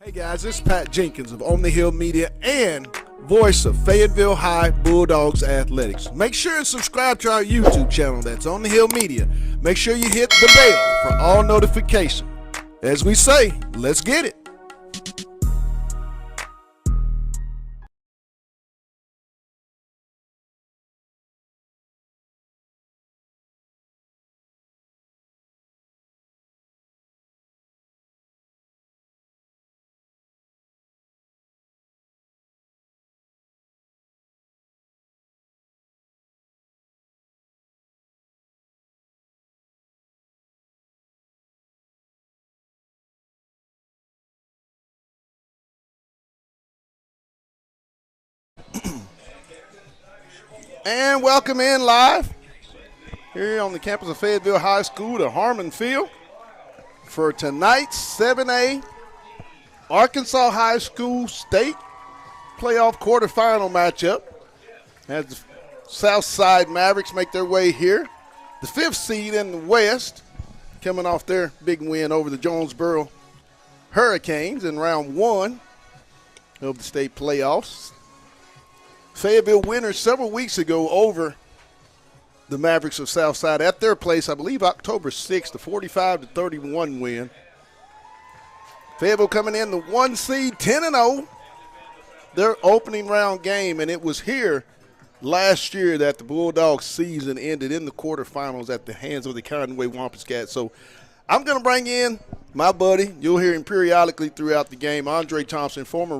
Hey guys, this is Pat Jenkins of On the Hill Media and voice of Fayetteville High Bulldogs Athletics. Make sure and subscribe to our YouTube channel, that's On the Hill Media. Make sure you hit the bell for all notifications. As we say, let's get it. And welcome in live here on the campus of Fayetteville High School to Harmon Field for tonight's 7A Arkansas High School State playoff quarterfinal matchup as the Southside Mavericks make their way here. The fifth seed in the West coming off their big win over the Jonesboro Hurricanes in round one of the state playoffs. Fayetteville winners several weeks ago over the Mavericks of Southside at their place, I believe October 6th, a 45-31 win. Fayetteville coming in the 1 seed, 10-0, their opening round game, and it was here last year that the Bulldogs season ended in the quarterfinals at the hands of the Conway Wampus-Cats. So I'm going to bring in my buddy, you'll hear him periodically throughout the game, Andre Thompson, former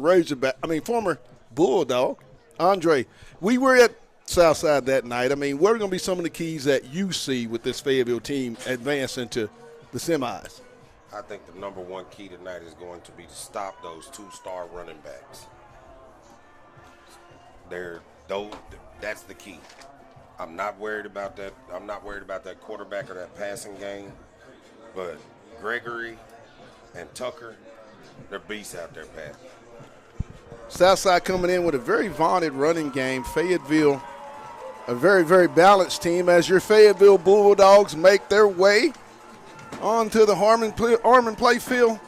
Bulldog. Andre, we were at Southside that night. I mean, what are going to be some of the keys that you see with this Fayetteville team advancing to the semis? I think the number one key tonight is going to be to stop those two-star running backs. That's the key. I'm not worried about that. I'm not worried about that quarterback or that passing game. But Gregory and Tucker, they're beasts out there, Pat. Southside coming in with a very vaunted running game. Fayetteville, a very, very balanced team as your Fayetteville Bulldogs make their way onto the Harmon Playfield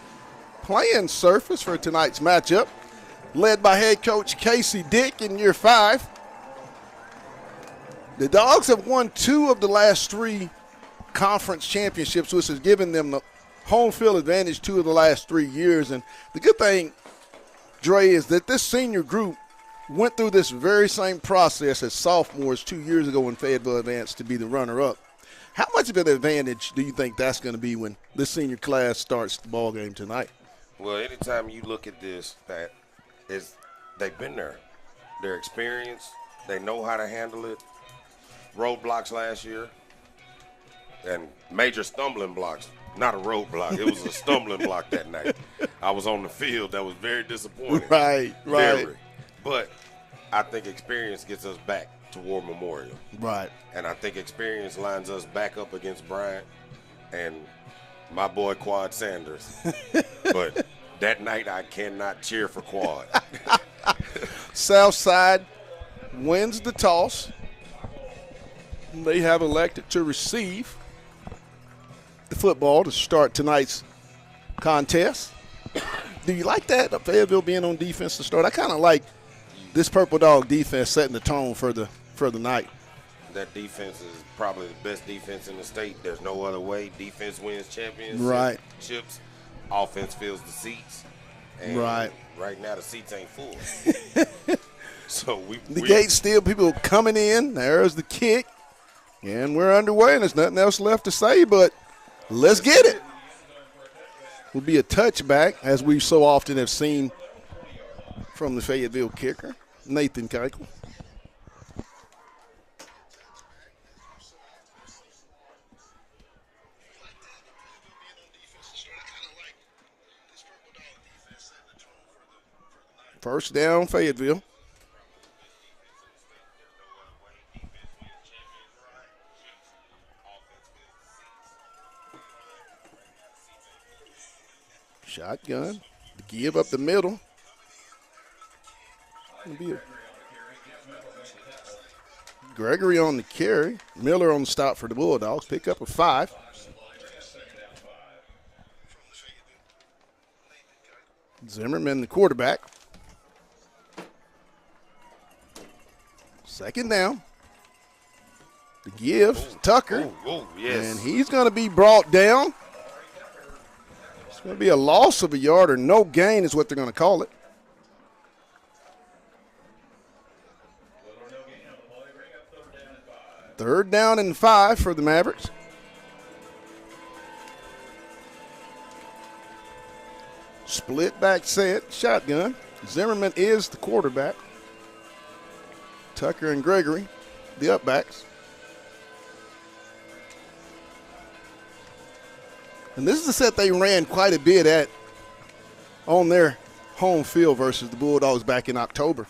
playing surface for tonight's matchup, led by head coach Casey Dick in year 5. The Dogs have won 2 of the last 3 conference championships, which has given them the home field advantage 2 of the last 3 years. And the good thing, Dre, is that this senior group went through this very same process as sophomores 2 years ago when Fayetteville advanced to be the runner-up. How much of an advantage do you think that's going to be when this senior class starts the ball game tonight? Well, anytime you look at this, Pat, they've been there. They're experienced. They know how to handle it. Roadblocks last year and major stumbling blocks. Not a roadblock. It was a stumbling block that night. I was on the field. That was very disappointing. Right. Very. But I think experience gets us back to War Memorial. Right. And I think experience lines us back up against Bryant and my boy Quad Sanders. But that night I cannot cheer for Quad. Southside wins the toss. They have elected to receive the football to start tonight's contest. Do you like that, Fayetteville being on defense to start? I kind of like this Purple Dog defense setting the tone for the night. That defense is probably the best defense in the state. There's no other way. Defense wins championships. Right. Offense fills the seats. And right now the seats ain't full. So the gate's still people coming in. There's the kick. And we're underway, and there's nothing else left to say, but let's get it. Will be a touchback, as we so often have seen from the Fayetteville kicker, Nathan Keuchel. First down, Fayetteville. Shotgun, give up the middle. Gregory on the carry. Miller on the stop for the Bulldogs. Pick up a 5. Zimmerman, the quarterback. Second down. The give, Tucker. Yes. And he's going to be brought down. It's going to be a loss of a yard or no gain is what they're going to call it. Third down and 5 for the Mavericks. Split back set, shotgun. Zimmerman is the quarterback. Tucker and Gregory, the upbacks. And this is the set they ran quite a bit at on their home field versus the Bulldogs back in October.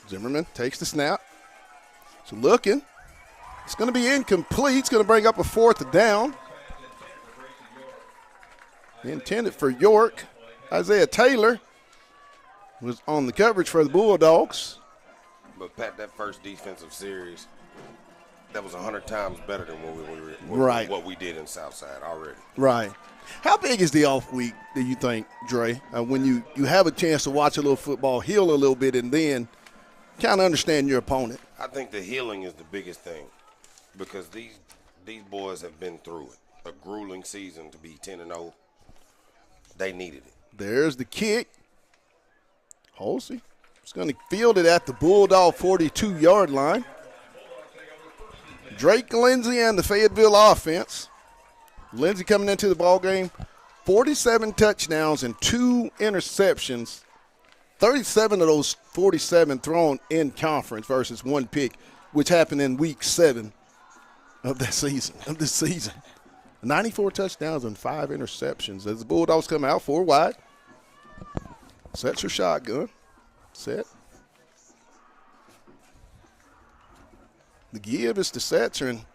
Zimmerman takes the snap. So looking. It's going to be incomplete. It's going to bring up a 4th down. Intended for York. Isaiah Taylor was on the coverage for the Bulldogs. But, Pat, that first defensive series, that was 100 times better than what we did in Southside already. Right. How big is the off week, do you think, Dre, when you have a chance to watch a little football, heal a little bit, and then kind of understand your opponent? I think the healing is the biggest thing because these boys have been through it. A grueling season to be 10-0. They needed it. There's the kick. Holsey is going to field it at the Bulldog 42-yard line. Drake Lindsey and the Fayetteville offense. Lindsey coming into the ball game, 47 touchdowns and 2 interceptions. 37 of those 47 thrown in conference versus 1 pick, which happened in week 7 of this season. 94 touchdowns and 5 interceptions as the Bulldogs come out 4 wide. Sets your shotgun. Set. The give is to Setzer, and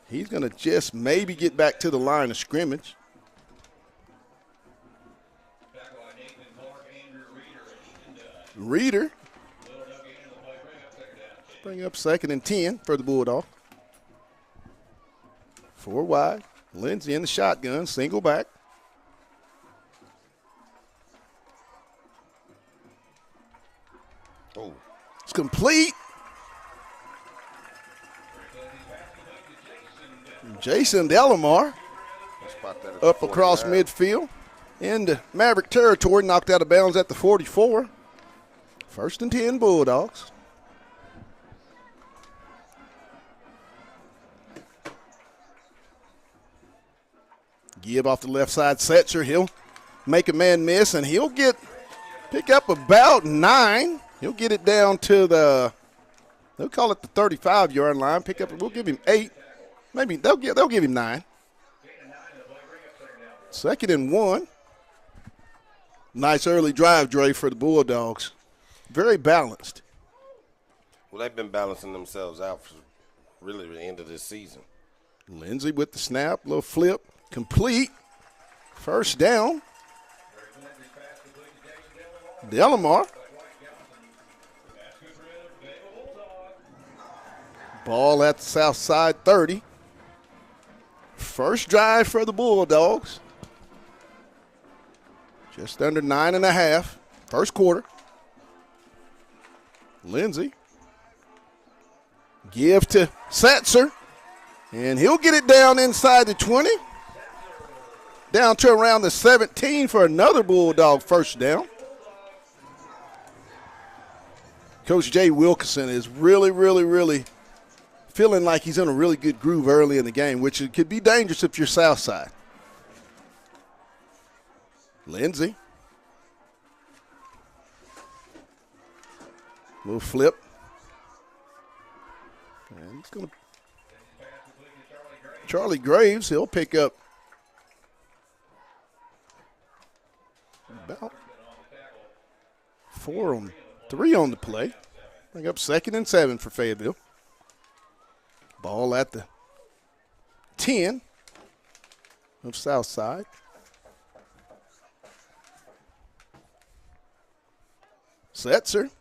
he's going to just maybe get back to the line of scrimmage. Reader. Bring up 2nd and 10 for the Bulldog. 4 wide. Lindsey in the shotgun, single back. Oh. It's complete. Jason Delamar up across midfield into Maverick territory, knocked out of bounds at the 44. 1st and 10 Bulldogs. Give off the left side, Setzer. He'll make a man miss, and he'll pick up about 9. He'll get it down to they'll call it the 35-yard line. We'll give him 8. Maybe they'll give him 9. 2nd and 1. Nice early drive, Dre, for the Bulldogs. Very balanced. Well, they've been balancing themselves out for really the end of this season. Lindsey with the snap, little flip, complete. 1st down. Delamar. Ball at the south side 30. First drive for the Bulldogs. Just under 9.5. First quarter. Lindsey. Give to Setzer. And he'll get it down inside the 20. Down to around the 17 for another Bulldog first down. Coach Jay Wilkinson is really, really, really feeling like he's in a really good groove early in the game, which it could be dangerous if you're Southside. Lindsey. Little flip. And it's going to Charlie Graves, he'll pick up about 3 on the play. Bring up 2nd and 7 for Fayetteville. Ball at the 10 of Southside. Setzer.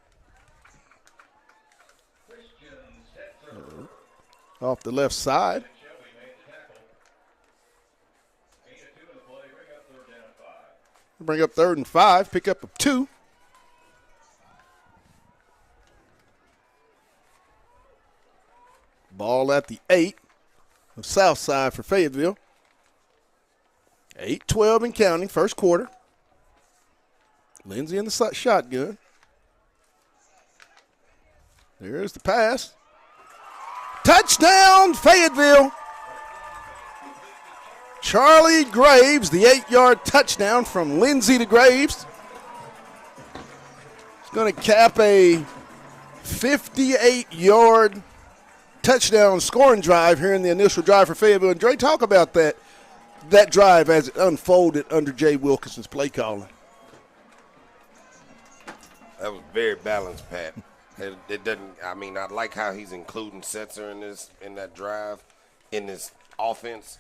Off the left side. bring up 3rd and 5, pick up a 2. Ball at the 8 of Southside for Fayetteville. 8-12 and counting, first quarter. Lindsey in the shotgun. There's the pass. Touchdown, Fayetteville. Charlie Graves, the 8-yard touchdown from Lindsey to Graves. It's going to cap a 58-yard touchdown scoring drive here in the initial drive for Fayetteville. And Dre, talk about that drive as it unfolded under Jay Wilkinson's play calling. That was very balanced, Pat. It doesn't. I mean, I like how he's including Setzer in that drive, in this offense.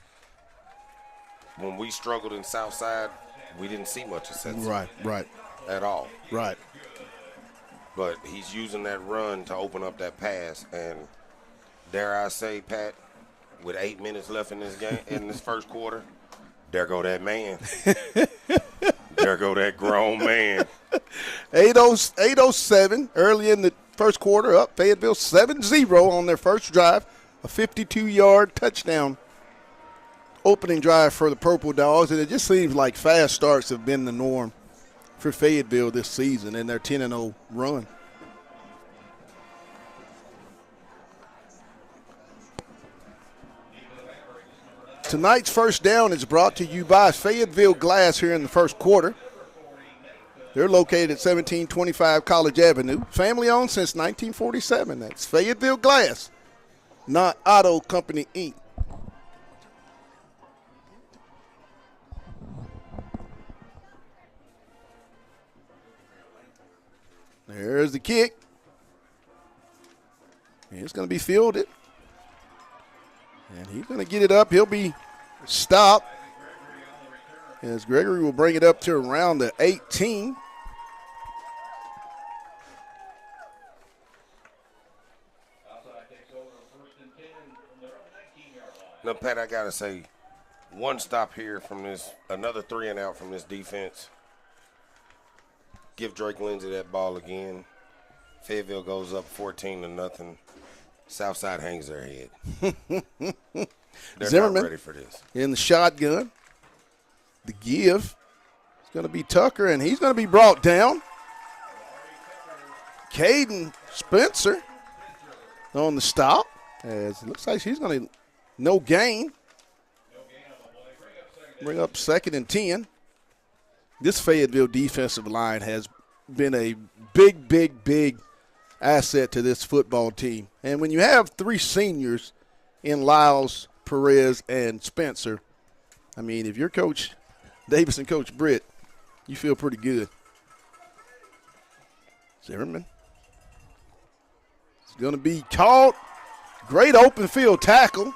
When we struggled in Southside, we didn't see much of Setzer. Right. At all. Right. But he's using that run to open up that pass, and dare I say, Pat, with 8 minutes left in this game, in this first quarter, there go that man. There go that grown man. 8:07 early in the first quarter, up Fayetteville 7-0 on their first drive, a 52-yard touchdown opening drive for the Purple Dogs, and it just seems like fast starts have been the norm for Fayetteville this season in their 10-0 run. Tonight's first down is brought to you by Fayetteville Glass here in the first quarter. They're located at 1725 College Avenue. Family owned since 1947. That's Fayetteville Glass, not Auto Company, Inc. There's the kick. It's going to be fielded. And he's going to get it up. He'll be stopped as Gregory will bring it up to around the 18. Now, Pat, I got to say, one stop here from this, another 3 and out from this defense. Give Drake Lindsey that ball again. Fayetteville goes up 14-0. Southside hangs their head. They're Zimmerman not ready for this. In the shotgun. The give. It's going to be Tucker, and he's going to be brought down. Caden Spencer on the stop. As it looks like she's going to no gain. Bring up 2nd and 10. This Fayetteville defensive line has been a big asset to this football team. And when you have 3 seniors in Lyles, Perez, and Spencer, I mean, if you're Coach Davis and Coach Britt, you feel pretty good. Zimmerman. It's going to be caught. Great open field tackle.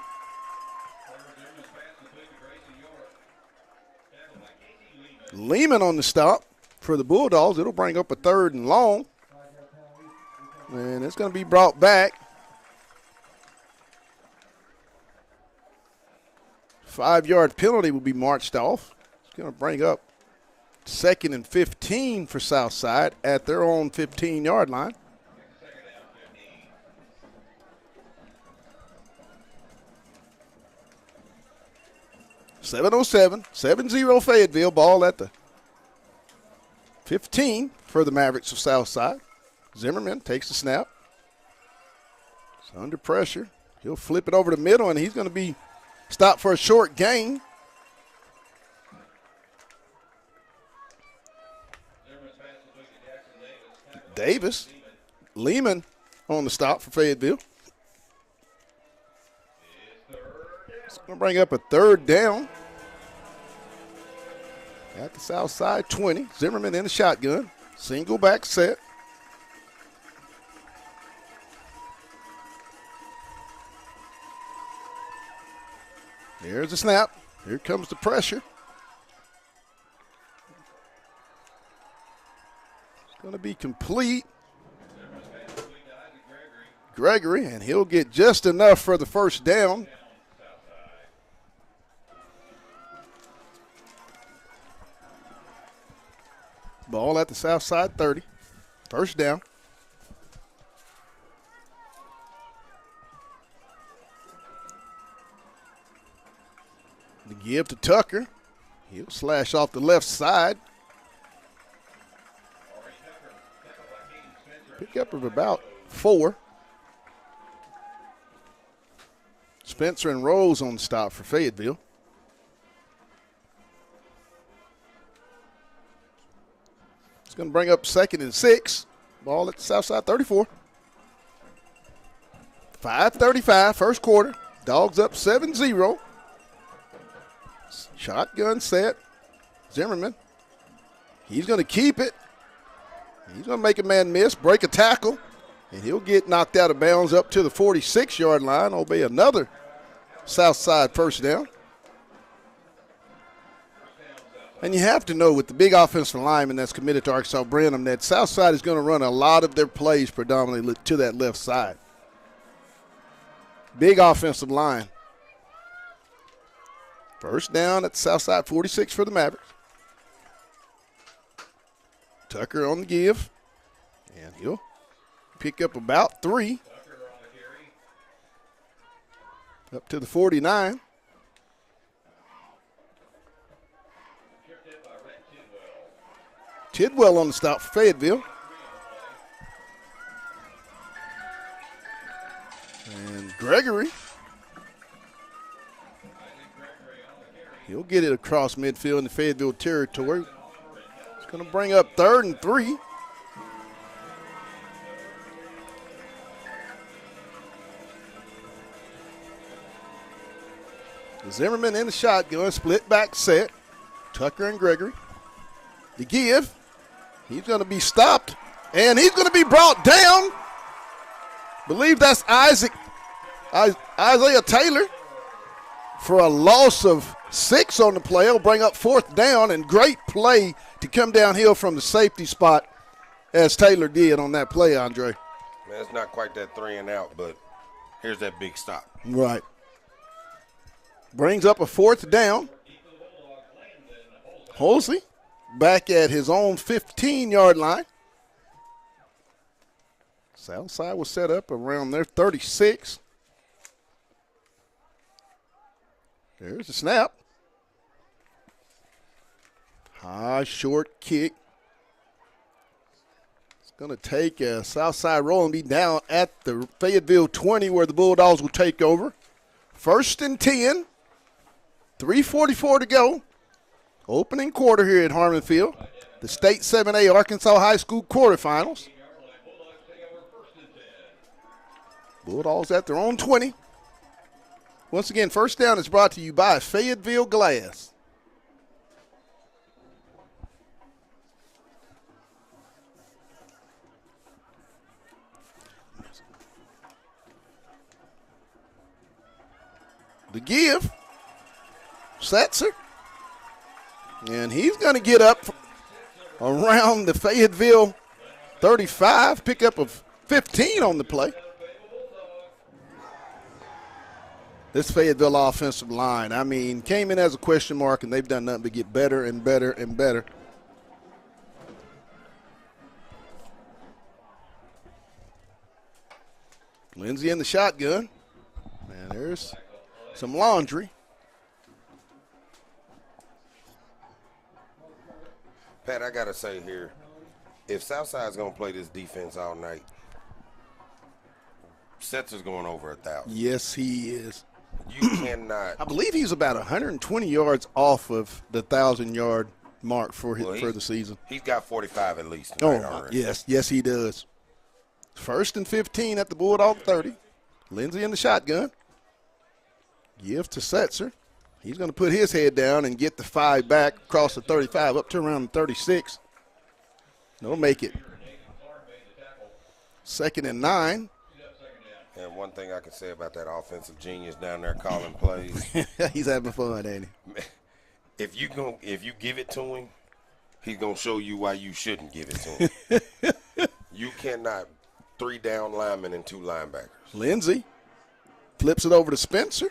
Lehman on the stop for the Bulldogs. It'll bring up a 3rd and long. And it's going to be brought back. 5-yard penalty will be marched off. It's going to bring up 2nd and 15 for Southside at their own 15-yard line. .707, 7-0 Fayetteville, ball at the 15 for the Mavericks of Southside. Zimmerman takes the snap. It's under pressure. He'll flip it over the middle, and he's going to be stopped for a short gain. Davis. Lehman on the stop for Fayetteville. It's going to bring up a 3rd down at the Southside 20. Zimmerman in the shotgun. Single back set. There's the snap. Here comes the pressure. It's going to be complete. Gregory, and he'll get just enough for the first down. Ball at the south side 30. First down. The give to Tucker. He'll slash off the left side. Pick up of about 4. Spencer and Rose on the stop for Fayetteville. It's going to bring up 2nd and 6. Ball at the south side 34. 5:35, first quarter. Dogs up 7-0. Shotgun set. Zimmerman. He's going to keep it. He's going to make a man miss, break a tackle, and he'll get knocked out of bounds up to the 46-yard line. It'll be another south side first down. And you have to know with the big offensive lineman that's committed to Arkansas Brenham that south side is going to run a lot of their plays predominantly to that left side. Big offensive line. First down at the south side 46 for the Mavericks. Tucker on the give. And he'll pick up about 3. Up to the 49. Tidwell on the stop for Fayetteville. And Gregory. He'll get it across midfield in the Fayetteville territory. It's going to bring up 3rd and 3. Zimmerman in the shotgun, split back set. Tucker and Gregory. The give. He's going to be stopped, and he's going to be brought down. Believe that's Isaiah Taylor for a loss of 6 on the play. He'll bring up 4th down, and great play to come downhill from the safety spot as Taylor did on that play, Andre. Man, it's not quite that 3 and out, but here's that big stop. Right. Brings up a 4th down. Halsey back at his own 15-yard line. Southside was set up around their 36. There's the snap. High, short kick. It's going to take a Southside roll and be down at the Fayetteville 20 where the Bulldogs will take over. 1st and 10. 3:44 to go. Opening quarter here at Harmon Field. The State 7A Arkansas High School quarterfinals. Bulldogs at their own 20. Once again, first down is brought to you by Fayetteville Glass. The give. Setzer. And he's going to get up around the Fayetteville 35, pickup of 15 on the play. This Fayetteville offensive line, I mean, came in as a question mark, and they've done nothing but get better and better and better. Lindsey in the shotgun. And there's some laundry. Pat, I got to say here, if Southside's going to play this defense all night, Setzer's going over 1,000. Yes, he is. You cannot. I believe he's about 120 yards off of the 1,000-yard mark for the season. He's got 45 at least tonight already. Yes, he does. 1st and 15 at the Bulldog 30. Lindsey in the shotgun. Give to Setzer. He's going to put his head down and get the 5 back across the 35 up to around the 36. They'll make it. 2nd and 9. And one thing I can say about that offensive genius down there calling plays. He's having fun, ain't he? If you give it to him, he's going to show you why you shouldn't give it to him. You cannot 3 down linemen and 2 linebackers. Lindsey flips it over to Spencer.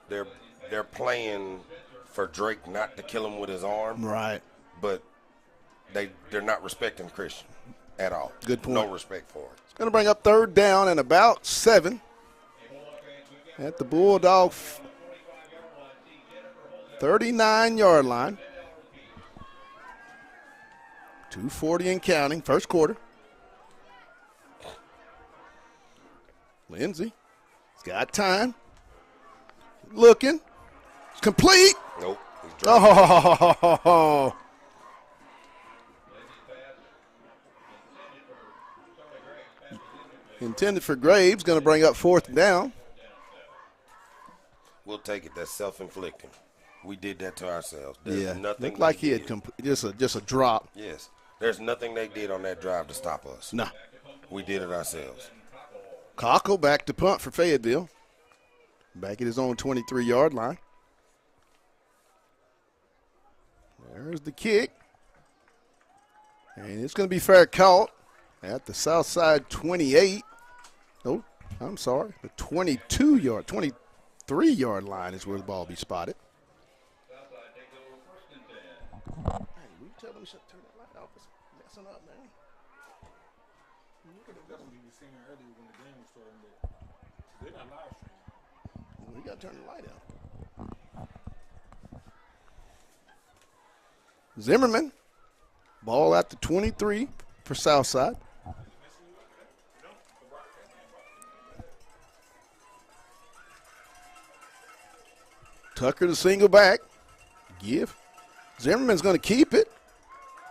They're playing for Drake not to kill him with his arm. Right. But they're not respecting Christian at all. Good point. No respect for it. It's going to bring up 3rd down and about 7 at the Bulldog 39-yard line. 2:40 and counting, first quarter. Lindsey, he's got time. Looking. It's complete. Nope. He's dropped. Oh. Intended for Graves, going to bring up 4th down. We'll take it. That's self-inflicting. We did that to ourselves. There's nothing Looked like he did. had just a drop. Yes. There's nothing they did on that drive to stop us. No. We did it ourselves. Cockle back to punt for Fayetteville. Back at his own 23-yard line. There's the kick. And it's going to be fair caught at the south side 28. Oh, I'm sorry. The 23-yard line is where the ball will be spotted. Hey, will you tell them to turn that light off? It's messing up, man. That's what we were saying earlier when the game was starting. That they're not live streaming. We got to turn the light out. Zimmerman. Ball at the 23 for Southside. Tucker the single back. Give. Zimmerman's going to keep it.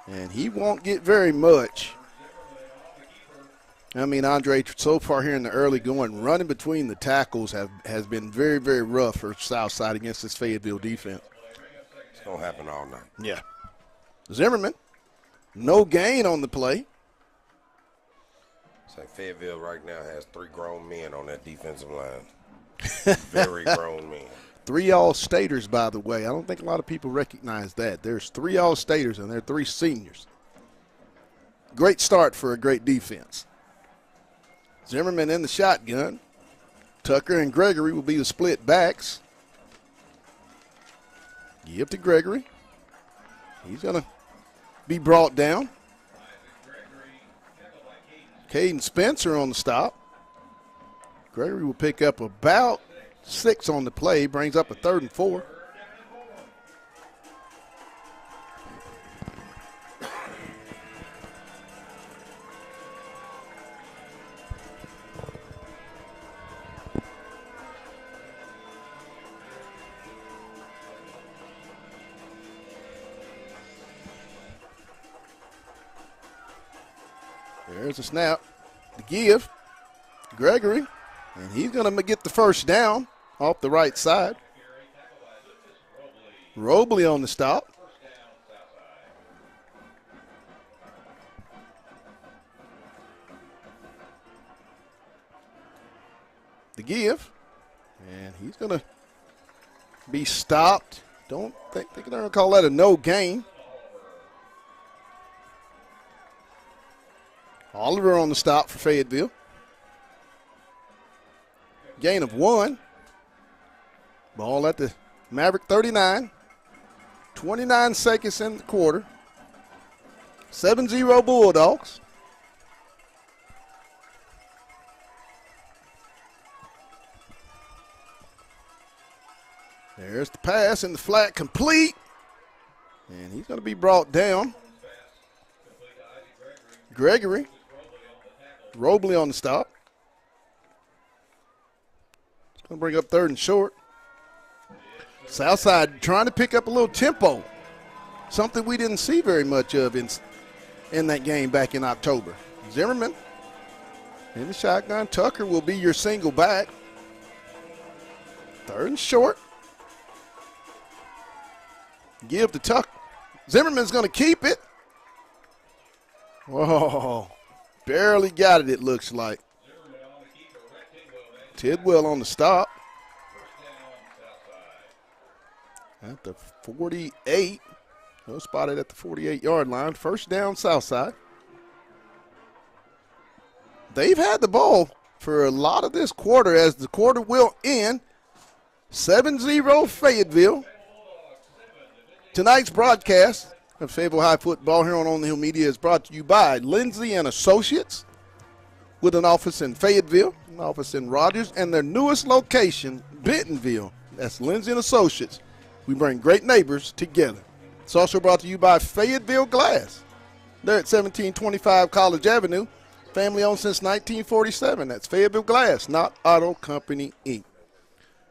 And he won't get very much. I mean, Andre, so far here in the early going, running between the tackles has been very, very rough for Southside against this Fayetteville defense. It's going to happen all night. Yeah. Zimmerman, no gain on the play. It's like Fayetteville right now has 3 grown men on that defensive line. Very grown men. 3 All-Staters, by the way. I don't think a lot of people recognize that. There's 3 All-Staters, and they're 3 seniors. Great start for a great defense. Zimmerman in the shotgun. Tucker and Gregory will be the split backs. Give to Gregory. He's going to be brought down. Caden Spencer on the stop. Gregory will pick up about 6 on the play, brings up a 3rd and 4. There's a snap. The give. Gregory. And he's going to get the first down off the right side. Robley on the stop. The give. And he's going to be stopped. Don't think they're going to call that a no gain. Oliver on the stop for Fayetteville. Gain of 1. Ball at the Maverick 39. 29 seconds in the quarter. 7-0 Bulldogs. There's the pass and the flat complete. And he's going to be brought down. Gregory. Robley on the stop. It's going to bring up 3rd and short. Southside trying to pick up a little tempo. Something we didn't see very much of in that game back in October. Zimmerman in the shotgun. Tucker will be your single back. 3rd and short. Give to Tucker. Zimmerman's going to keep it. Whoa. Barely got it looks like. Tidwell on the stop. At the 48. He'll spot it at the 48-yard line. First down, Southside. They've had the ball for a lot of this quarter as the quarter will end. 7-0 Fayetteville. Tonight's broadcast of Fayetteville High football here on the Hill Media is brought to you by Lindsay and Associates, with an office in Fayetteville, an office in Rogers, and their newest location, Bentonville. That's Lindsay and Associates. We bring great neighbors together. It's also brought to you by Fayetteville Glass. They're at 1725 College Avenue. Family owned since 1947. That's Fayetteville Glass, not Auto Company, Inc.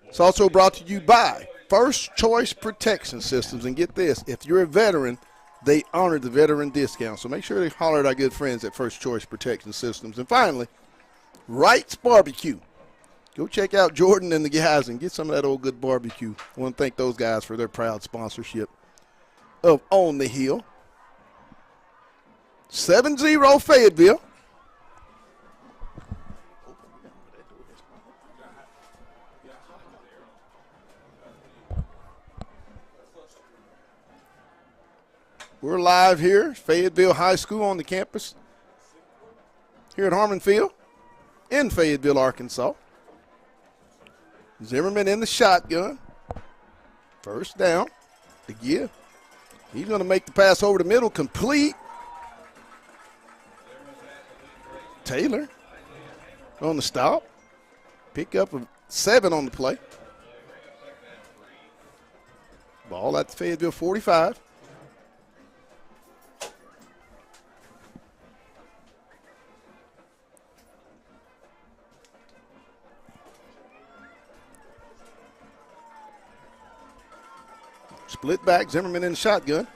It's also brought to you by First Choice Protection Systems. And get this, if you're a veteran, they honor the veteran discount. So make sure they holler at our good friends at First Choice Protection Systems. And finally, Wright's Barbecue. Go check out Jordan and the guys and get some of that old good barbecue. I want to thank those guys for their proud sponsorship of On the Hill. 7-0 Fayetteville. We're live here, Fayetteville High School on the campus here at Harmon Field in Fayetteville, Arkansas. Zimmerman in the shotgun. First down to give. He's going to make the pass over the middle, complete. Taylor on the stop. Pick up of 7 on the play. Ball at the Fayetteville 45. Split back, Zimmerman in the shotgun.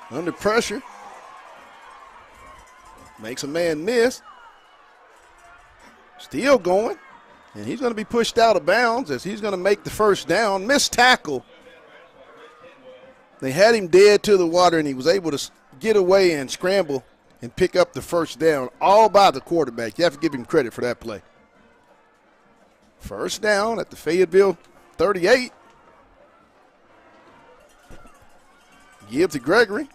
Under pressure. Makes a man miss. Still going. And he's going to be pushed out of bounds as he's going to make the first down. Missed tackle. They had him dead to the water, and he was able to get away and scramble and pick up the first down, all by the quarterback. You have to give him credit for that play. First down at the Fayetteville 38. Give to Gregory.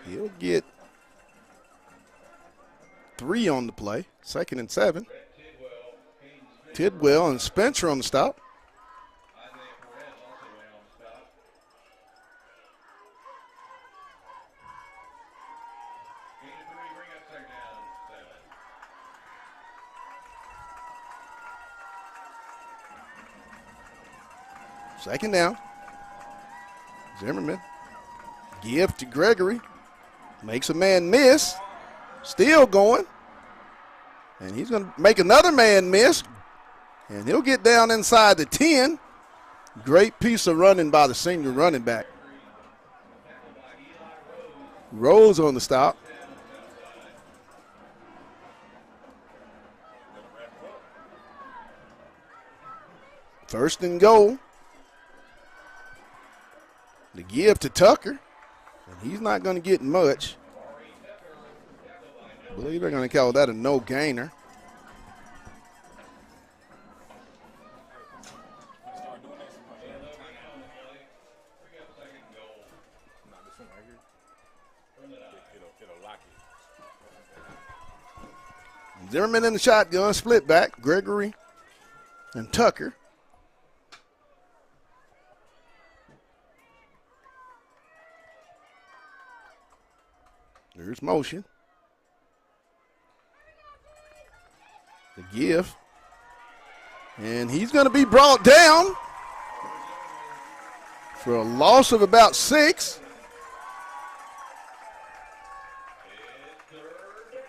He'll get 3 on the play, 2nd and 7. Tidwell and Spencer on the stop. Second down. Zimmerman. Give to Gregory. Makes a man miss. Still going. And he's going to make another man miss. And he'll get down inside the 10. Great piece of running by the senior running back. Rose on the stop. First and goal. The give to Tucker, and he's not going to get much. I believe they're going to call that a no gainer. Zimmerman in the shotgun, split back, Gregory and Tucker. There's motion. The give. And he's going to be brought down for a loss of about 6.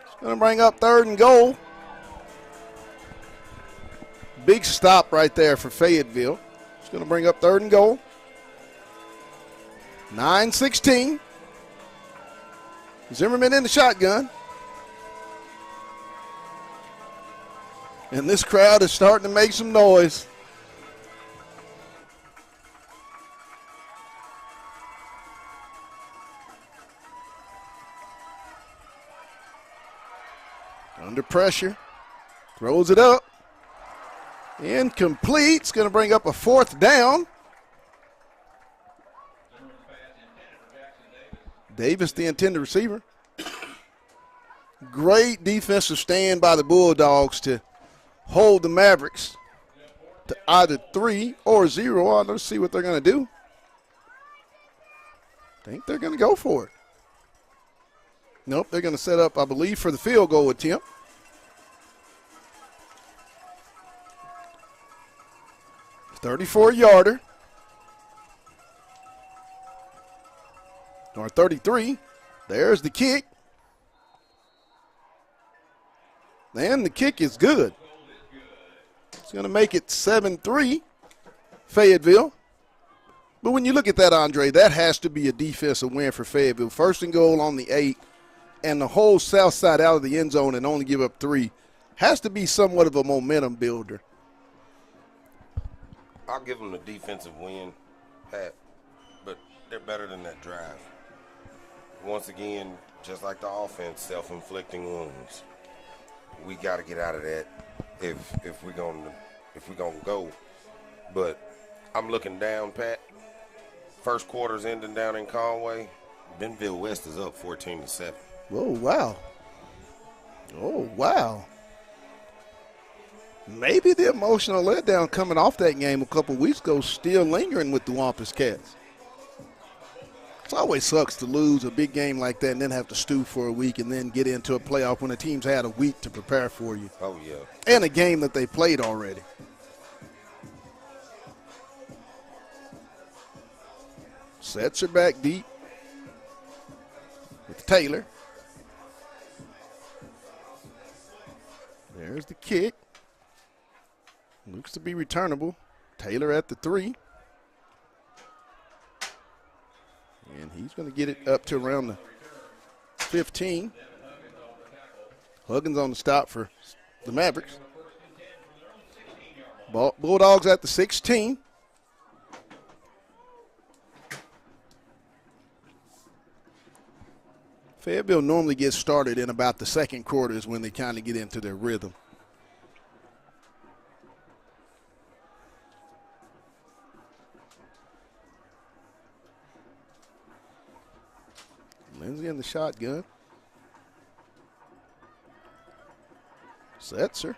It's going to bring up 3rd and goal. Big stop right there for Fayetteville. It's going to bring up 3rd and goal. 9-16. Zimmerman in the shotgun. And this crowd is starting to make some noise. Under pressure. Throws it up. Incomplete. It's going to bring up a 4th down. Davis, the intended receiver. Great defensive stand by the Bulldogs to hold the Mavericks to either 3 or 0. Let's see what they're going to do. I think they're going to go for it. Nope, they're going to set up, I believe, for the field goal attempt. $34-yarder. Or 33. There's the kick. And the kick is good. It's going to make it 7-3, Fayetteville. But when you look at that, Andre, that has to be a defensive win for Fayetteville. First and goal on the 8, and the whole south side out of the end zone and only give up 3. Has to be somewhat of a momentum builder. I'll give them the defensive win, Pat, but they're better than that drive. Once again, just like the offense, self-inflicting wounds. We got to get out of that if we're gonna go. But I'm looking down, Pat. First quarter's ending down in Conway. Bentonville West is up 14-7. Oh, wow. Oh, wow. Maybe the emotional letdown coming off that game a couple weeks ago still lingering with the Wampus Cats. It always sucks to lose a big game like that and then have to stew for a week and then get into a playoff when the team's had a week to prepare for you. Oh, yeah. And a game that they played already. Sets her back deep with Taylor. There's the kick. Looks to be returnable. Taylor at the 3. And he's going to get it up to around the 15. Huggins on the stop for the Mavericks. Bulldogs at the 16. Fayetteville normally gets started in about the second quarter is when they kind of get into their rhythm. Lindsay in the shotgun. Sets her.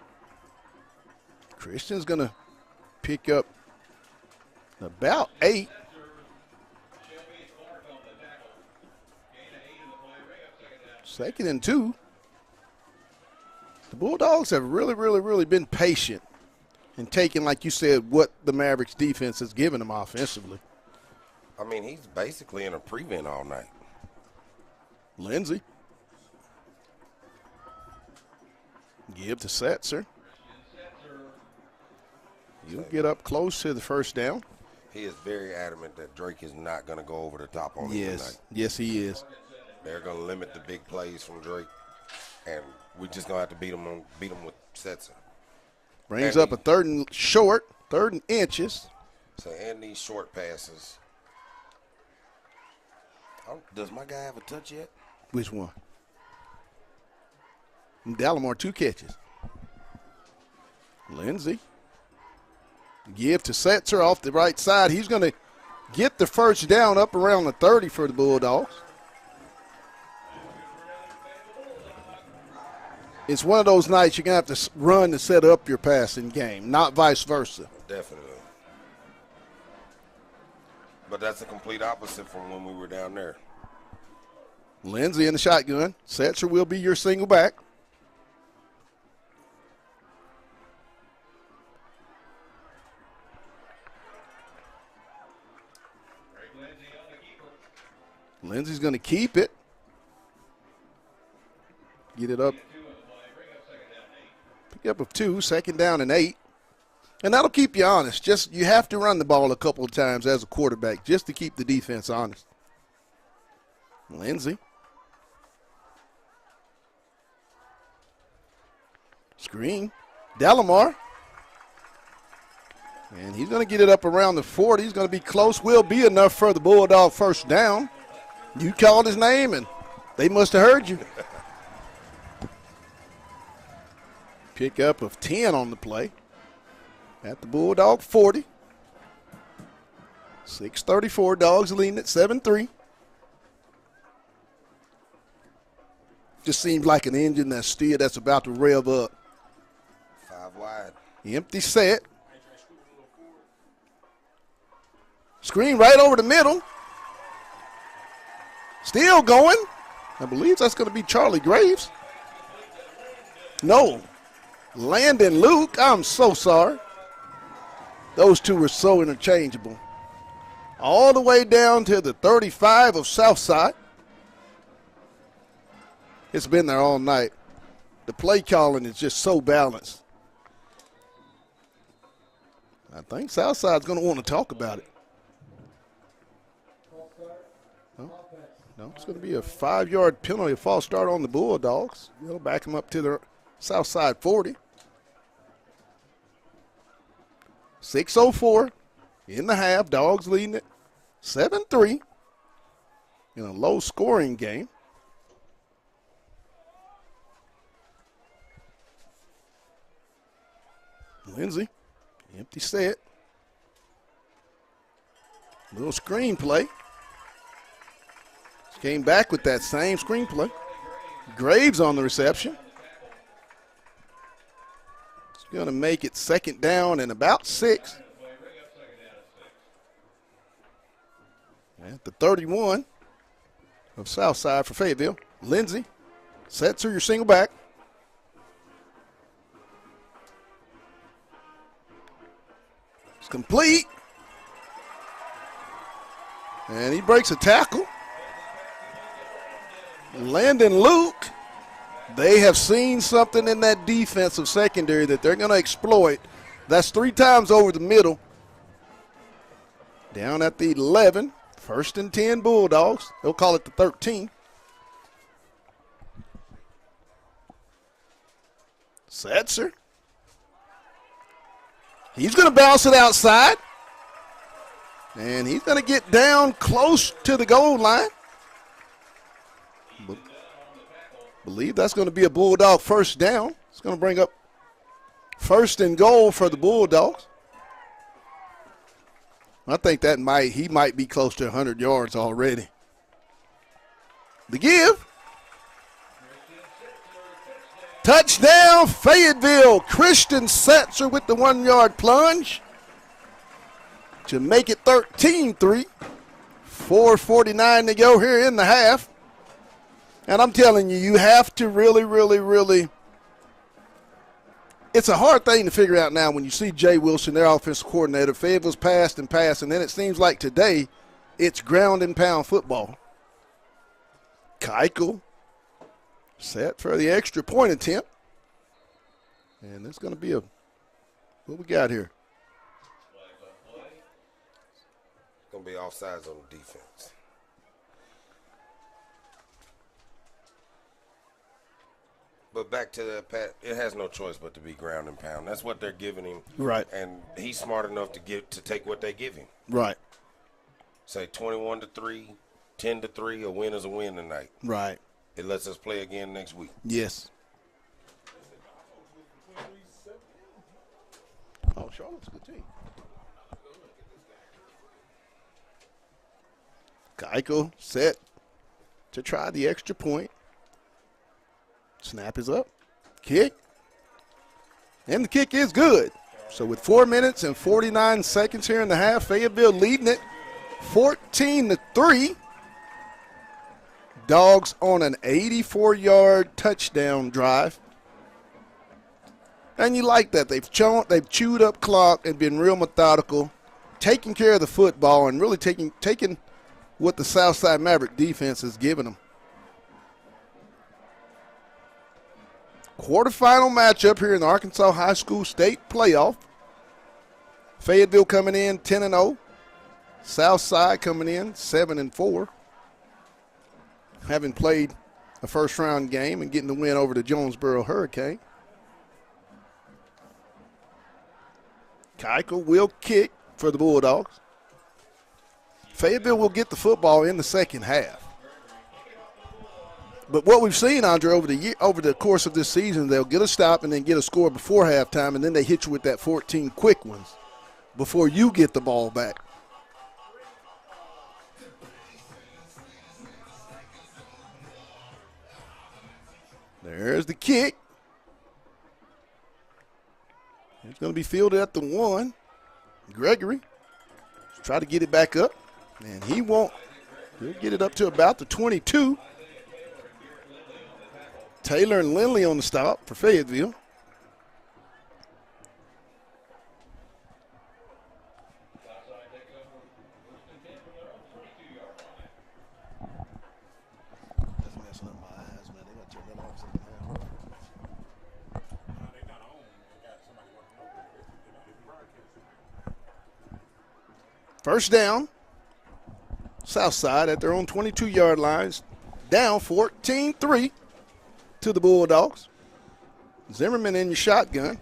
Christian's going to pick up about 8. Second and 2. The Bulldogs have really been patient and taking, like you said, what the Mavericks defense has given them offensively. I mean, he's basically in a prevent all night. Lindsay. Give to Setzer. You'll get up close to the first down. He is very adamant that Drake is not going to go over the top on him tonight. Yes, he is. They're going to limit the big plays from Drake, and we're just going to have to beat him with Setzer. Brings up a third and short, 3rd and inches. So, and these short passes. Does my guy have a touch yet? Which one? Dallimore, 2 catches. Lindsay. Give to Setzer off the right side. He's going to get the first down up around the 30 for the Bulldogs. It's one of those nights you're going to have to run to set up your passing game, not vice versa. Definitely. But that's a complete opposite from when we were down there. Lindsay in the shotgun. Setzer will be your single back. Lindsay's going to keep it. Get it up. Pick up of 2, 2nd down and 8. And that'll keep you honest. Just you have to run the ball a couple of times as a quarterback just to keep the defense honest. Lindsay. Screen. Dallimore. And he's going to get it up around the 40. He's going to be close. Will be enough for the Bulldog first down. You called his name, and they must have heard you. Pick up of 10 on the play. At the Bulldog 40. 6:34, Dogs leading at 7-3. Just seems like an engine that's about to rev up. 5 wide. Empty set. Screen right over the middle. Still going. I believe that's going to be Charlie Graves. No. Landon Luke. I'm so sorry. Those two were so interchangeable. All the way down to the 35 of Southside. It's been there all night. The play calling is just so balanced. I think Southside's going to want to talk about it. No, it's going to be a 5-yard penalty, a false start on the Bulldogs. They'll back them up to the Southside 40. 6:04 in the half. Dogs leading it 7-3 in a low-scoring game. Lindsey, empty set. Little screenplay. Came back with that same screenplay. Graves on the reception. It's going to make it second down and about 6. At the 31 of Southside for Fayetteville. Lindsey sets her your single back. It's complete. And he breaks a tackle. Landon Luke, they have seen something in that defensive secondary that they're going to exploit. That's 3 times over the middle. Down at the 11, 1st and 10 Bulldogs. They'll call it the 13. Setzer. He's going to bounce it outside. And he's going to get down close to the goal line. Believe that's going to be a Bulldog first down. It's going to bring up 1st and goal for the Bulldogs. I think he might be close to 100 yards already. The give. Touchdown, Fayetteville. Christian Setzer with the 1-yard plunge to make it 13-3. 4:49 to go here in the half. And I'm telling you, you have to really, it's a hard thing to figure out now when you see Jay Wilson, their offensive coordinator. Fayetteville's passed, and then it seems like today it's ground and pound football. Keuchel set for the extra point attempt. And it's going to be what we got here? Going to be offsides on the defense. But back to that, Pat, it has no choice but to be ground and pound. That's what they're giving him. Right. And he's smart enough to take what they give him. Right. Say 21-3, 10-3, a win is a win tonight. Right. It lets us play again next week. Yes. Oh, Charlotte's a good team. Keuchel set to try the extra point. Snap is up. Kick. And the kick is good. So with 4 minutes and 49 seconds here in the half, Fayetteville leading it 14-3. Dogs on an 84-yard touchdown drive. And you like that. They've chewed up clock and been real methodical, taking care of the football and really taking what the Southside Maverick defense has given them. Quarterfinal matchup here in the Arkansas High School State Playoff. Fayetteville coming in 10-0. Southside coming in 7-4. Having played a first-round game and getting the win over the Jonesboro Hurricane. Keuchel will kick for the Bulldogs. Fayetteville will get the football in the second half. But what we've seen, Andre, over the course of this season, they'll get a stop and then get a score before halftime, and then they hit you with that 14 quick ones before you get the ball back. There's the kick. It's going to be fielded at the 1. Gregory try to get it back up, and he won't. He'll get it up to about the 22. Taylor and Lindley on the stop for Fayetteville. That's messing up my eyes, man. They got to turn that off second half. They not on. They got somebody working over there. They broadcast. First down. Southside at their own 22-yard lines. Down 14-3 to the Bulldogs. Zimmerman in your shotgun.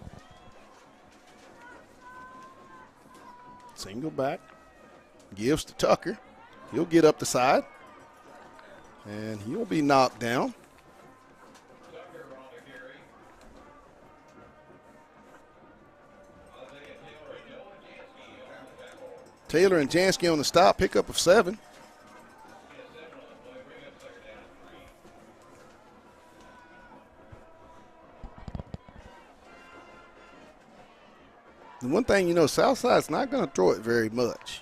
Single back. Gives to Tucker. He'll get up the side. And he'll be knocked down. Taylor and Jansky on the stop, pickup of 7. The one thing, you know, Southside's not going to throw it very much.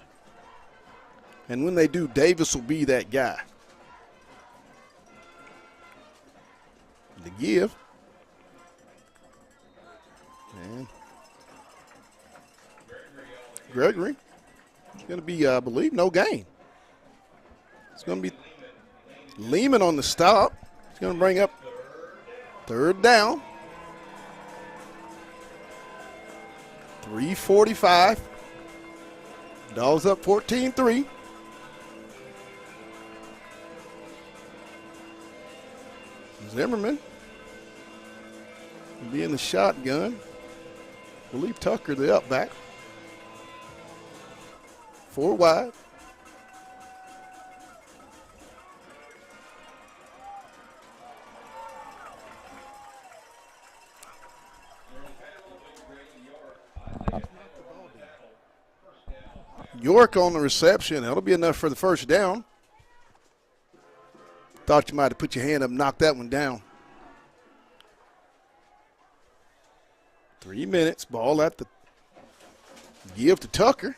And when they do, Davis will be that guy. The give. And Gregory. It's going to be, I believe, no gain. It's going to be Lehman on the stop. It's going to bring up third down. 3:45. Dogs up 14-3. Zimmerman will be in the shotgun. I believe Tucker, the up back. 4 wide. York on the reception. That'll be enough for the first down. Thought you might have put your hand up and knocked that one down. 3 minutes. Ball at the give to Tucker.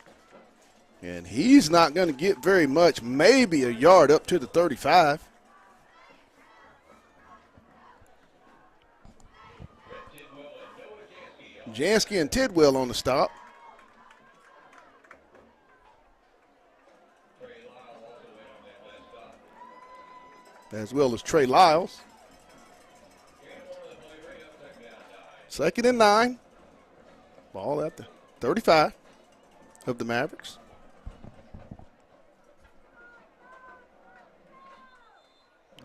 And he's not going to get very much, maybe a yard up to the 35. Jansky and Tidwell on the stop. As well as Trey Lyles. 2nd and 9. Ball at the 35 of the Mavericks.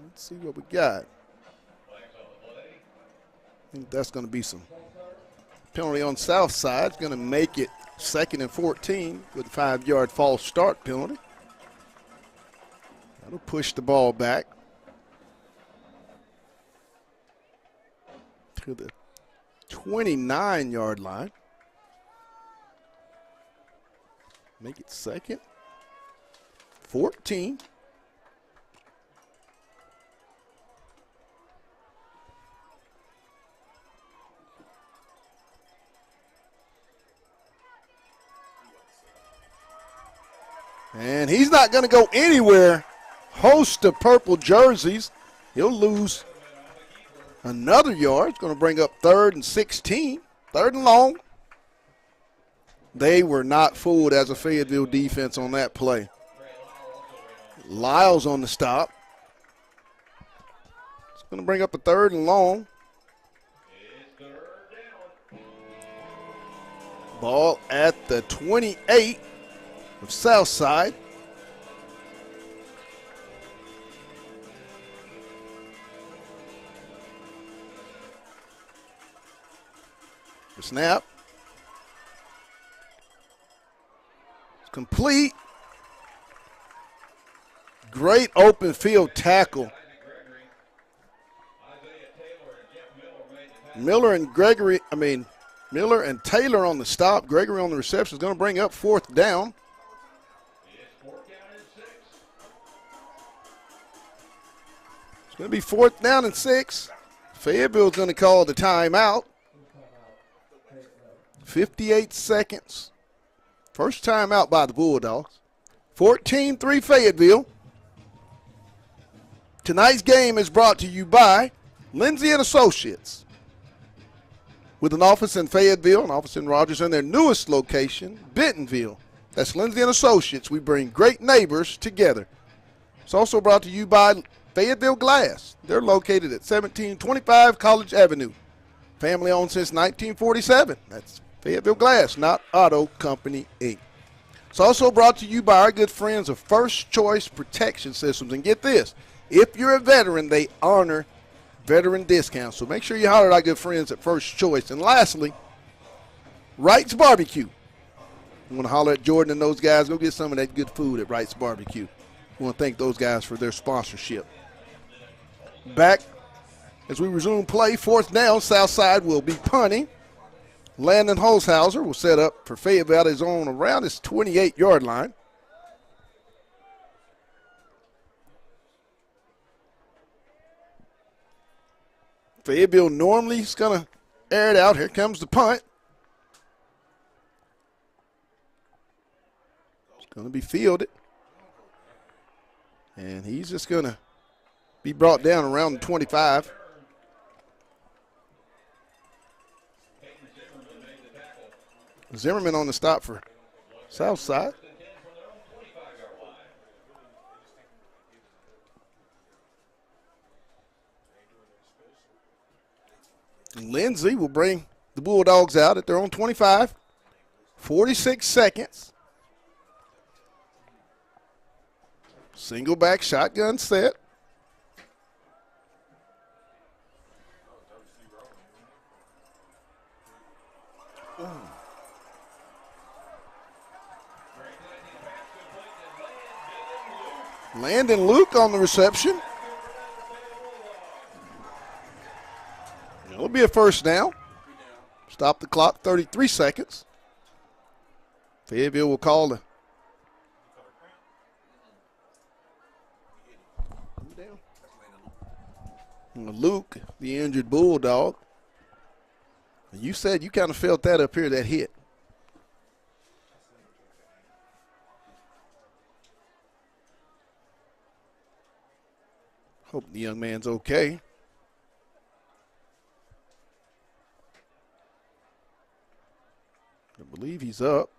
Let's see what we got. I think that's going to be some penalty on South side. It's going to make it 2nd and 14 with a 5-yard false start penalty. That'll push the ball back to the 29-yard line. Make it 2nd, 14. And he's not going to go anywhere. Host of purple jerseys. He'll lose another yard. It's going to bring up 3rd and 16. 3rd and long. They were not fooled as a Fayetteville defense on that play. Lyles on the stop. It's going to bring up a 3rd and long. Ball at the 28 of Southside. The snap. It's complete. Great open field tackle. Miller and Taylor on the stop. Gregory on the reception is going to bring up 4th down. It's going to be 4th down and 6. Fayetteville's going to call the timeout. 58 seconds. First timeout by the Bulldogs. 14-3 Fayetteville. Tonight's game is brought to you by Lindsay and Associates. With an office in Fayetteville, an office in Rogers, and their newest location, Bentonville. That's Lindsay and Associates. We bring great neighbors together. It's also brought to you by Fayetteville Glass. They're located at 1725 College Avenue. Family owned since 1947. That's Fayetteville Glass, not Auto Company, Inc. It's also brought to you by our good friends of First Choice Protection Systems. And get this, if you're a veteran, they honor veteran discounts. So make sure you holler at our good friends at First Choice. And lastly, Wright's Barbecue. You want to holler at Jordan and those guys, go get some of that good food at Wright's Barbecue. We want to thank those guys for their sponsorship. Back as we resume play, fourth down, Southside will be punting. Landon Holshauser will set up for Fayetteville at his own around his 28-yard line. Fayetteville normally is going to air it out. Here comes the punt. It's going to be fielded. And he's just going to be brought down around the 25. Zimmerman on the stop for Southside. Lindsay will bring the Bulldogs out at their own 25. 46 seconds. Single back shotgun set. Landon Luke on the reception. It'll be a first down. Stop the clock, 33 seconds. Fayetteville will call the Luke, the injured Bulldog. You said you kind of felt that up here, that hit. Hope the young man's okay. I believe he's up.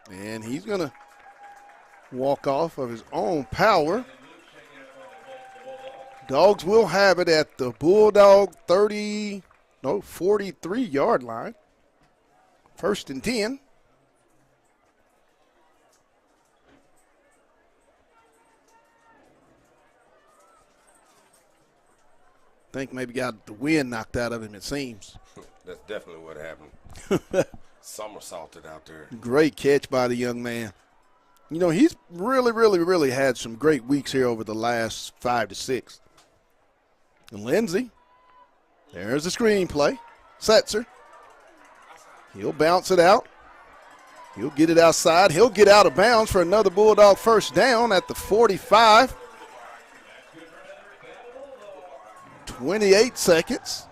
And he's going to walk off of his own power. Dogs will have it at the Bulldog 43-yard line. First and 10. I think maybe got the wind knocked out of him, it seems. That's definitely what happened. Somersaulted out there. Great catch by the young man. You know, he's really had some great weeks here over the last 5 to 6. And Lindsay, there's the screen play. Setzer. He'll bounce it out. He'll get it outside. He'll get out of bounds for another Bulldog first down at the 45. 28 seconds.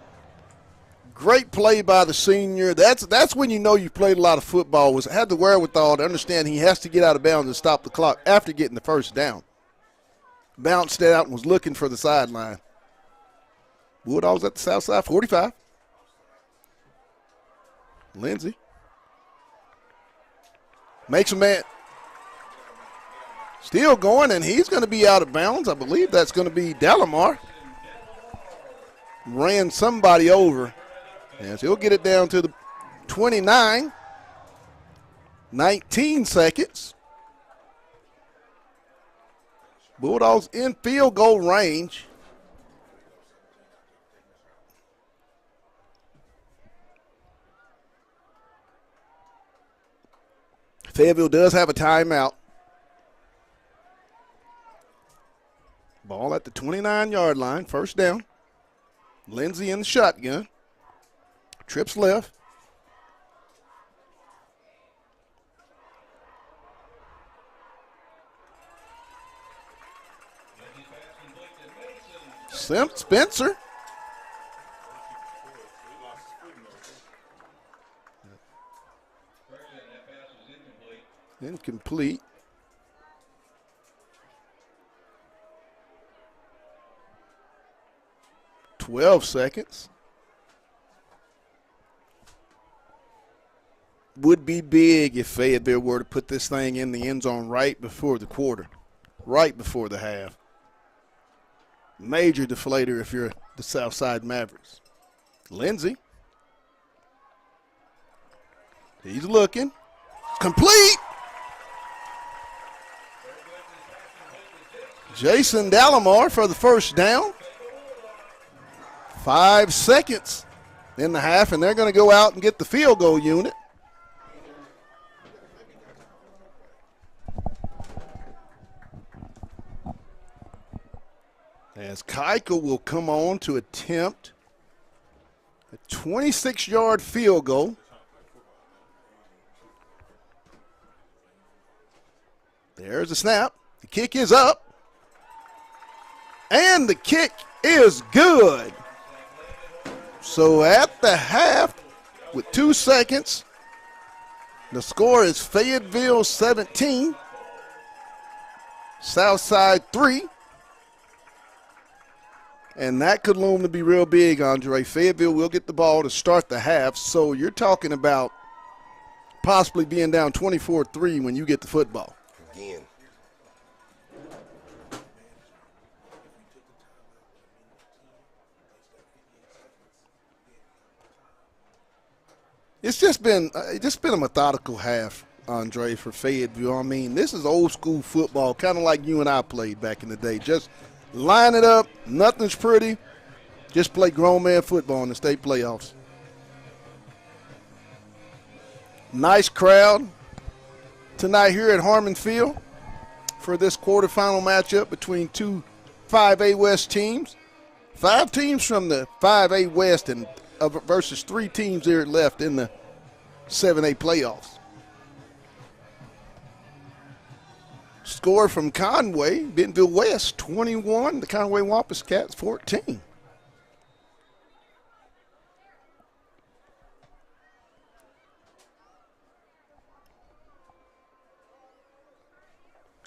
Great play by the senior. That's when you know you played a lot of football, was had the wherewithal to understand he has to get out of bounds and stop the clock after getting the first down. Bounced it out and was looking for the sideline. Bulldogs at the south side, 45. Lindsay makes a man. Still going, and he's going to be out of bounds. I believe that's going to be Delamar. Ran somebody over. Yes, he'll get it down to the 29. 19 seconds. Bulldogs in field goal range. Fayetteville does have a timeout. Ball at the 29-yard line, first down. Lindsay in the shotgun. Trips left. Spencer Incomplete. "12 seconds. Would be big if Fayetteville were to put this thing in the end zone right before the quarter, right before the half. Major deflator if you're the Southside Mavericks. Lindsey. He's looking. Complete. Jason Dallamar for the first down. 5 seconds in the half, and they're going to go out and get the field goal unit. As Keuchel will come on to attempt a 26-yard field goal. There's the snap. The kick is up. And the kick is good. So at the half, with 2 seconds, the score is Fayetteville 17, Southside 3. And that could loom to be real big, Andre. Fayetteville will get the ball to start the half, so you're talking about possibly being down 24-3 when you get the football. Again. It's just been a methodical half, Andre, for Fayetteville. I mean, this is old school football, kind of like you and I played back in the day. Just line it up, nothing's pretty. Just play grown man football in the state playoffs. Nice crowd tonight here at Harmon Field for this quarterfinal matchup between two 5A West teams. 5 teams from the 5A West and versus 3 teams there left in the 7A playoffs. Score from Conway, Bentonville West, 21. The Conway Wampus Cats, 14.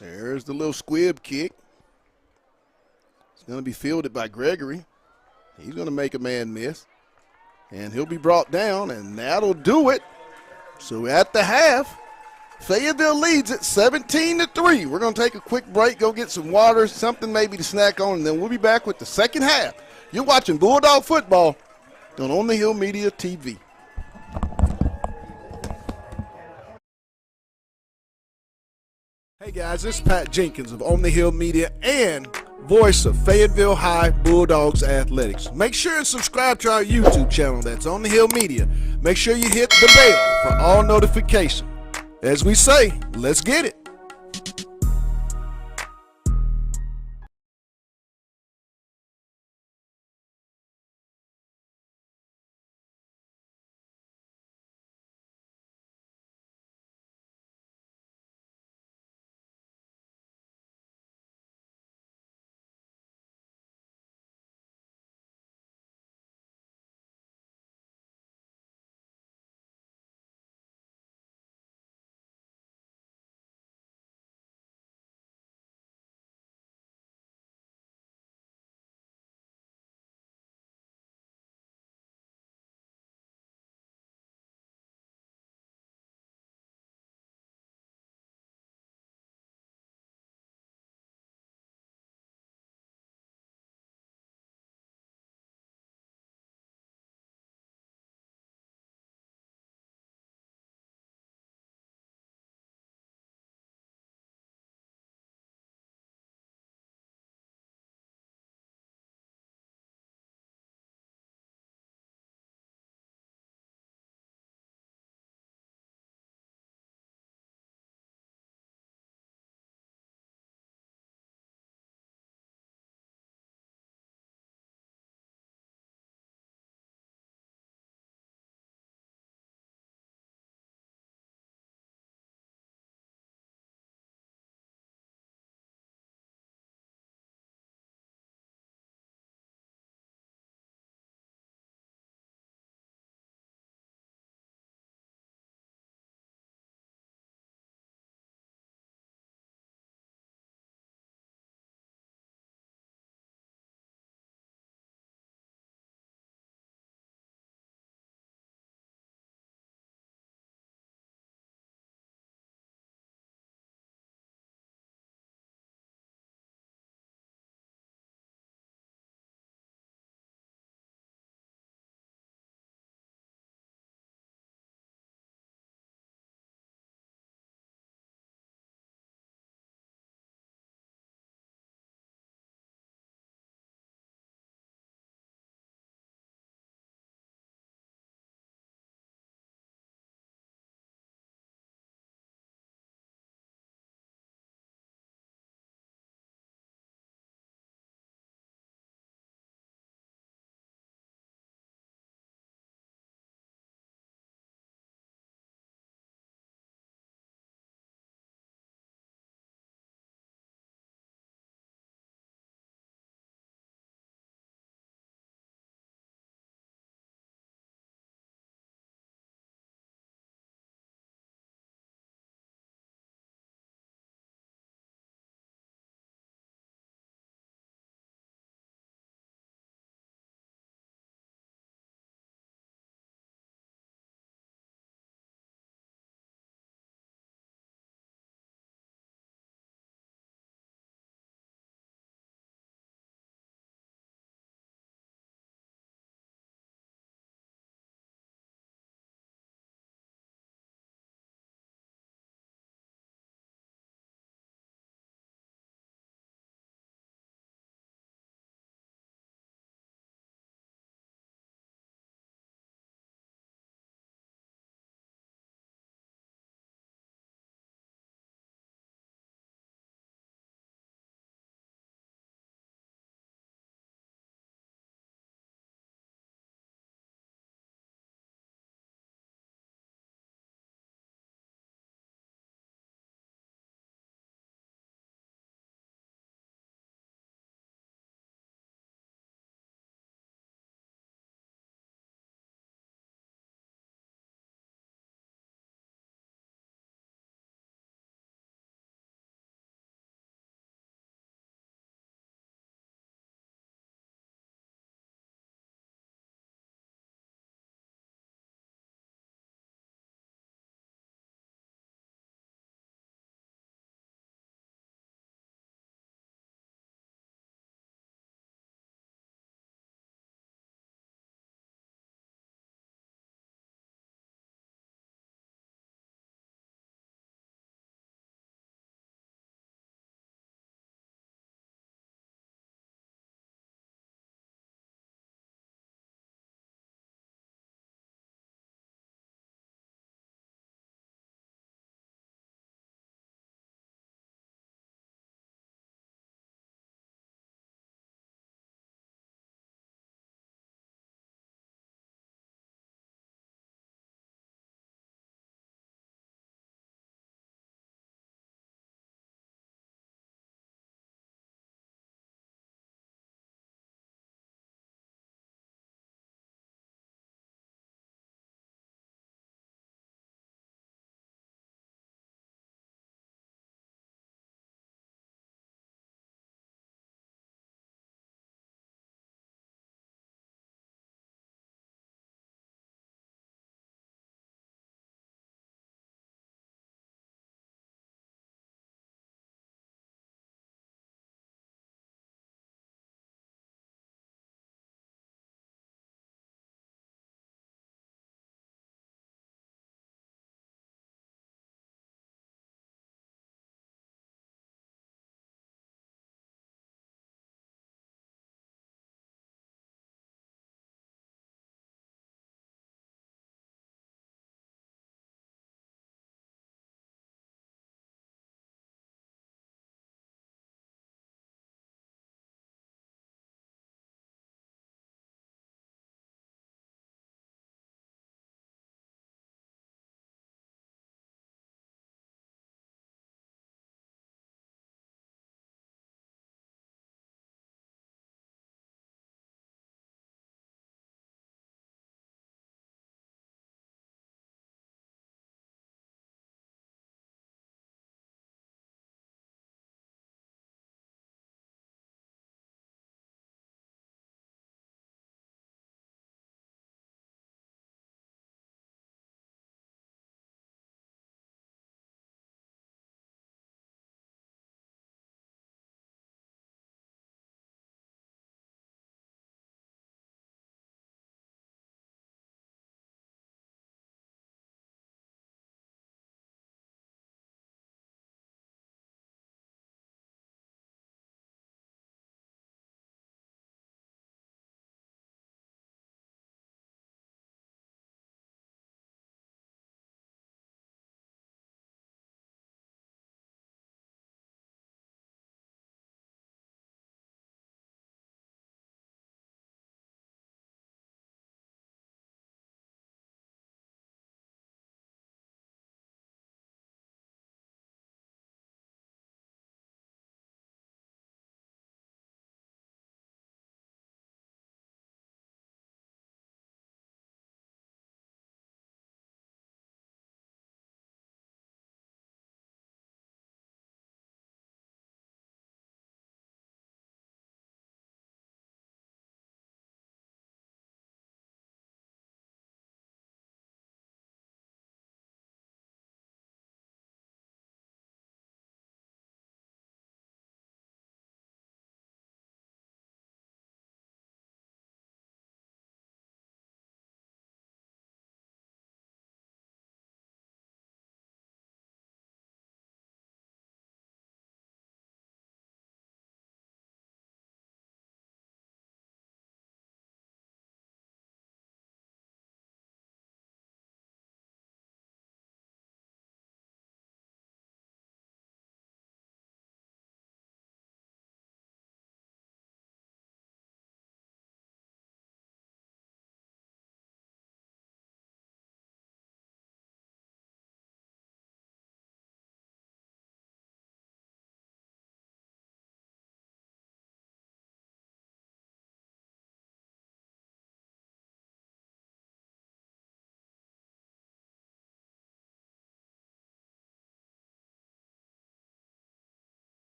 There's the little squib kick. It's going to be fielded by Gregory. He's going to make a man miss. And he'll be brought down, and that'll do it. So at the half, Fayetteville leads it 17-3. We're going to take a quick break, go get some water, something maybe to snack on, and then we'll be back with the second half. You're watching Bulldog football on the Hill Media TV. Hey guys, this is Pat Jenkins of On the Hill Media and voice of Fayetteville High Bulldogs Athletics. Make sure and subscribe to our YouTube channel. That's On the Hill Media. Make sure you hit the bell for all notifications. As we say, let's get it.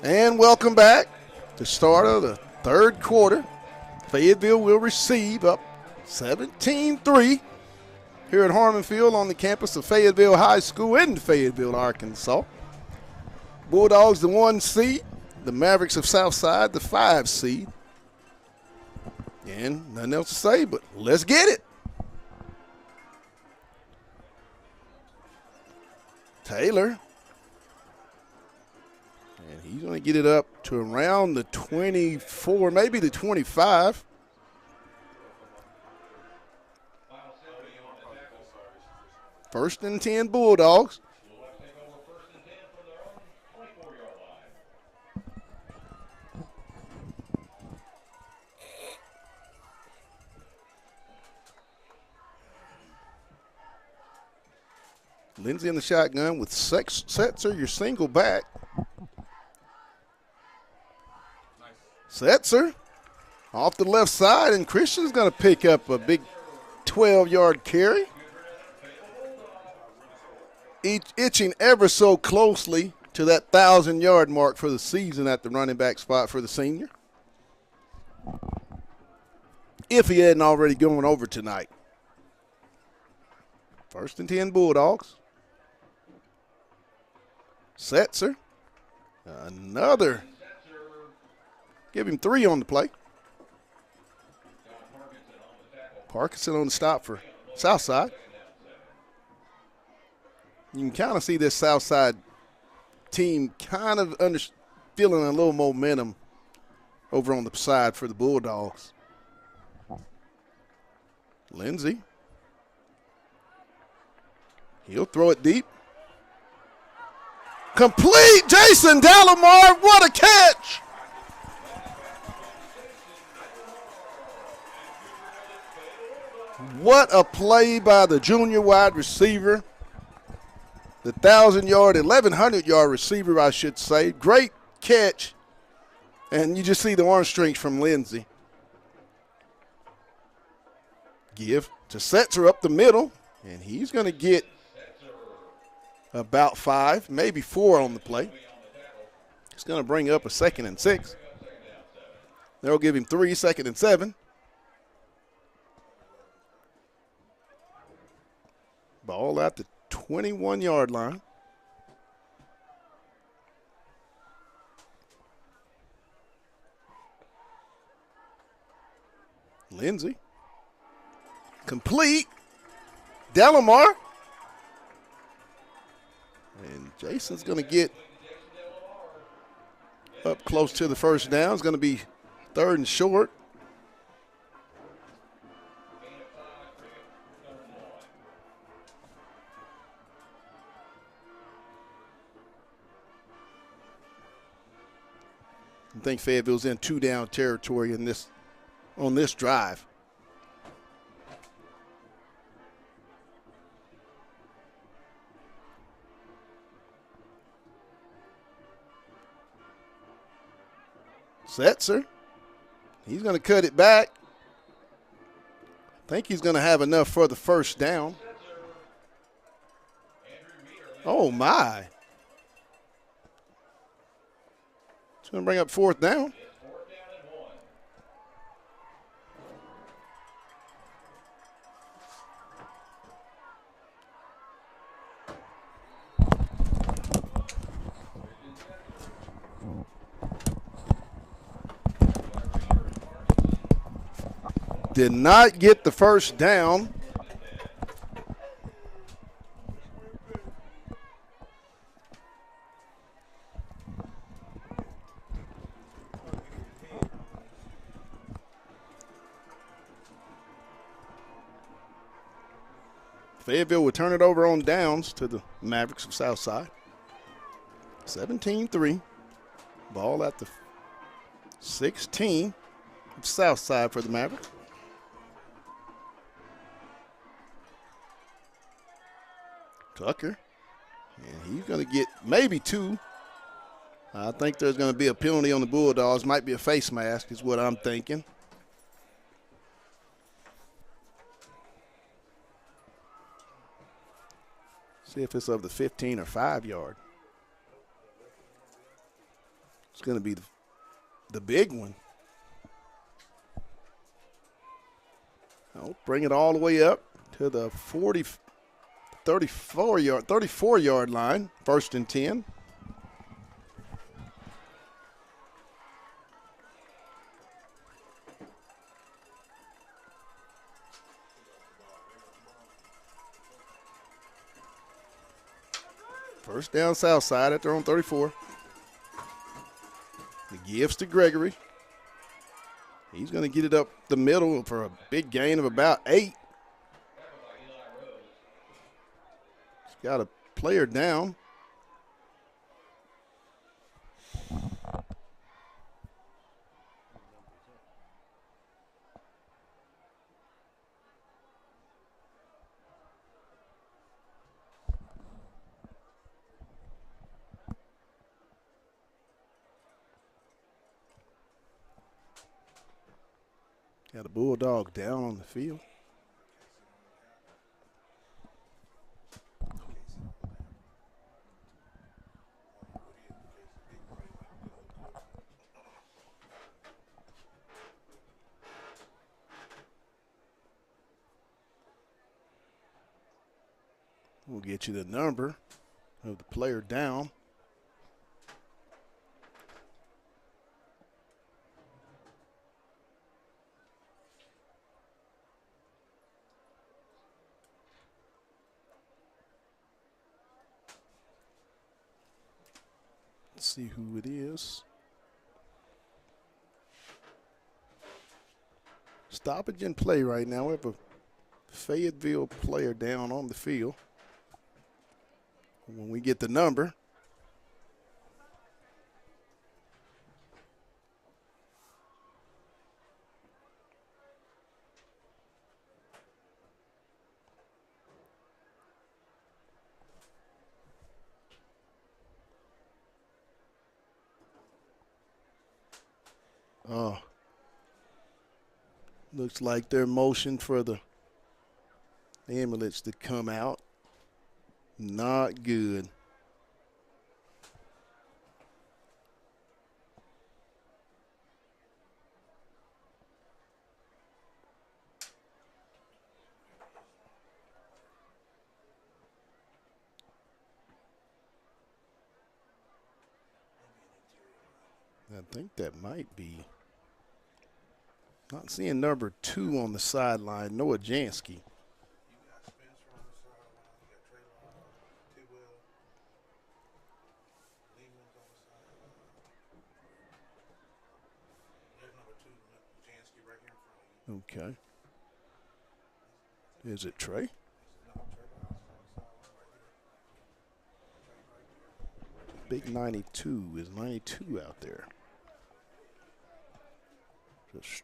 And welcome back to start of the third quarter. Fayetteville will receive up 17-3 here at Harmon Field on the campus of Fayetteville High School in Fayetteville, Arkansas. Bulldogs the 1 seed, the Mavericks of Southside the 5 seed. And nothing else to say, but let's get it. Taylor. And he's going to get it up to around the 24, maybe the 25. First and 10 Bulldogs. Lindsay in the shotgun with Setzer, your single back. Setzer off the left side, and Christian's going to pick up a big 12-yard carry. Itching ever so closely to that 1,000-yard mark for the season at the running back spot for the senior. If he hadn't already gone over tonight. First and 10 Bulldogs. Setzer. Another. Give him 3 on the play. Parkinson on the stop for Southside. You can kind of see this Southside team kind of feeling a little momentum over on the side for the Bulldogs. Lindsay. He'll throw it deep. Complete. Jason Delamar, what a catch. What a play by the junior wide receiver. The 1,000-yard, 1,100-yard receiver, I should say. Great catch. And you just see the arm strength from Lindsay. Give to Setzer up the middle. And he's going to get about 5, maybe 4 on the play. He's going to bring up a 2nd and 6. They'll give him 3, 2nd and 7. Ball at the 21-yard line. Lindsay. Complete. Delamar. And Jason's going to get up close to the first down. It's going to be 3rd and short. I think Fayetteville's in 2-down territory on this drive. Setzer. He's going to cut it back. I think he's going to have enough for the first down. Oh, my. It's going to bring up 4th down. Did not get the first down. Fayetteville will turn it over on downs to the Mavericks of Southside. 17-3. Ball at the 16 of Southside for the Mavericks. Tucker. And he's going to get maybe 2. I think there's going to be a penalty on the Bulldogs. Might be a face mask is what I'm thinking. See if it's of the 15 or 5 yard. It's going to be the big one. I'll bring it all the way up to the 34-yard line, 1st and 10. First down south side at their own 34. The gives to Gregory. He's going to get it up the middle for a big gain of about 8. He's got a player down. Got a Bulldog down on the field. We'll get you the number of the player down. Let's see who it is. Stoppage in play right now. We have a Fayetteville player down on the field. When we get the number, looks like they're motion for the ambulance to come out. Not good. I think that might be. Not seeing number 2 on the sideline, Noah Jansky. Okay. Is it Trey? Big 92. Is 92 out there? Just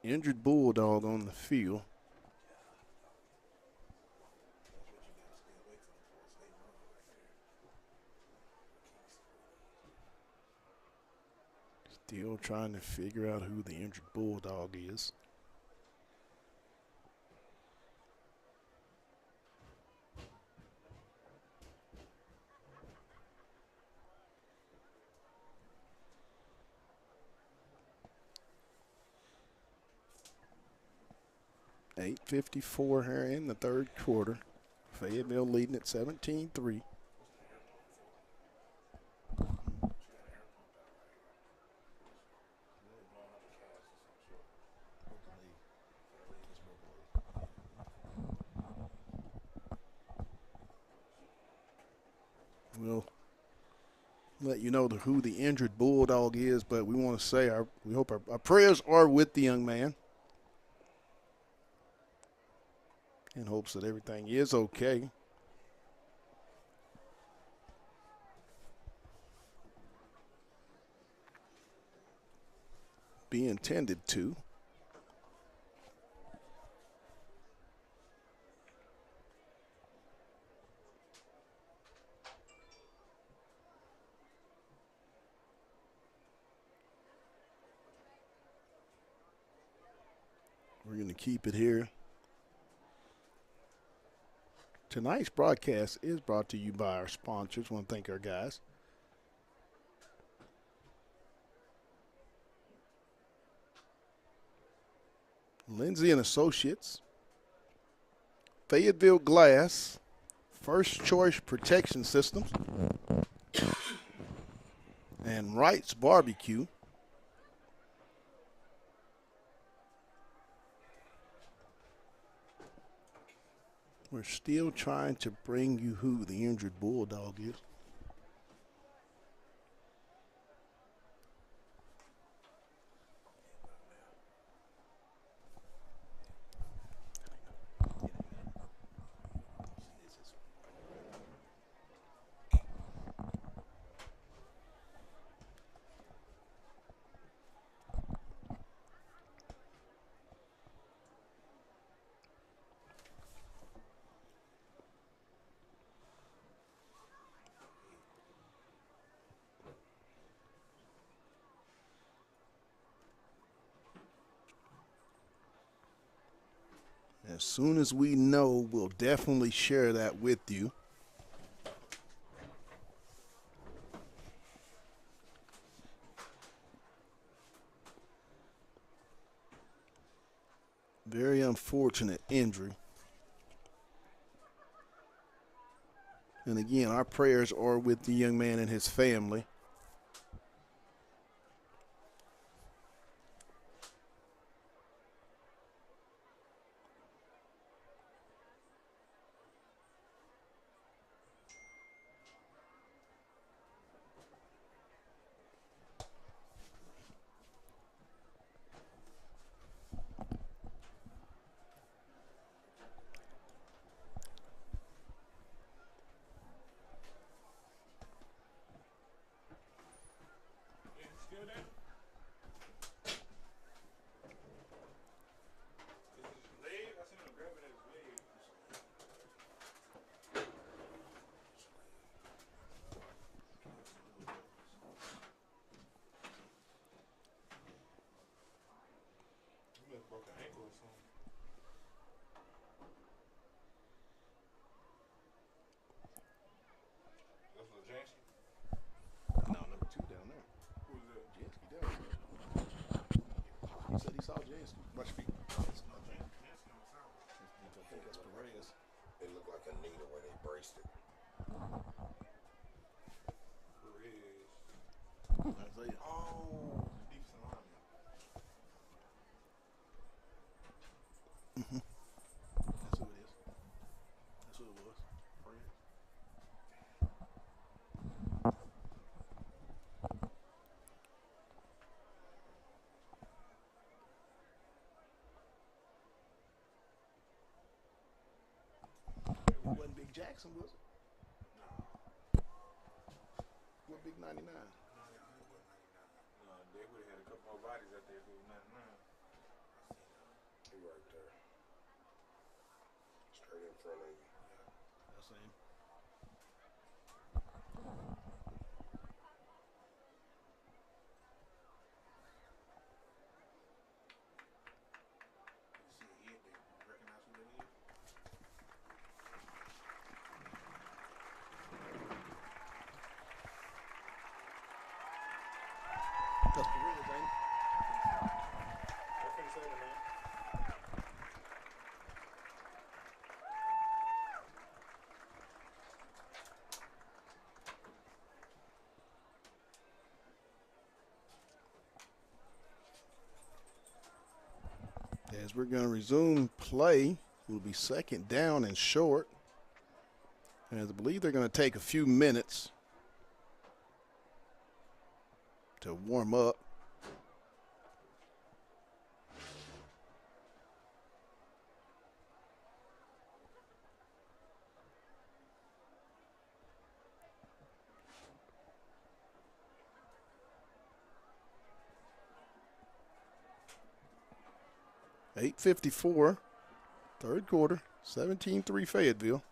injured Bulldog on the field. Still trying to figure out who the injured Bulldog is. .854 here in the third quarter. Fayetteville leading at 17-3. We'll let you know who the injured Bulldog is, but we want to say we hope our prayers are with the young man. In hopes that everything is okay. Be intended to. We're going to keep it here. Tonight's broadcast is brought to you by our sponsors. I want to thank our guys. Lindsay and Associates, Fayetteville Glass, First Choice Protection Systems, and Wright's Barbecue. We're still trying to bring you who the injured Bulldog is. As soon as we know, we'll definitely share that with you. Very unfortunate injury. And again, our prayers are with the young man and his family. Still there? His leg? I seen him grabbing at his leg. He must have broke an ankle or something. That's what Jansen? No, number 2 down there. Who's that? Jansky down there. He said he saw Jansky. Watch your feet. I think that's Perez. It looked like a knee the way they braced it. Perez. Isaiah. Oh, defensive lineman. That's who it is. That's who it was. Perez. It wasn't Big Jackson, was it? What Big 99? No, they would have had a couple more bodies out there if it was 99. He right there. Straight in front of you. That's him. You see a head there. You recognize who that is? That's Perez, ain't it? That's what he said, man. As we're going to resume play, will be second down and short. As I believe they're going to take a few minutes to warm up. .854, third quarter, 17-3 Fayetteville.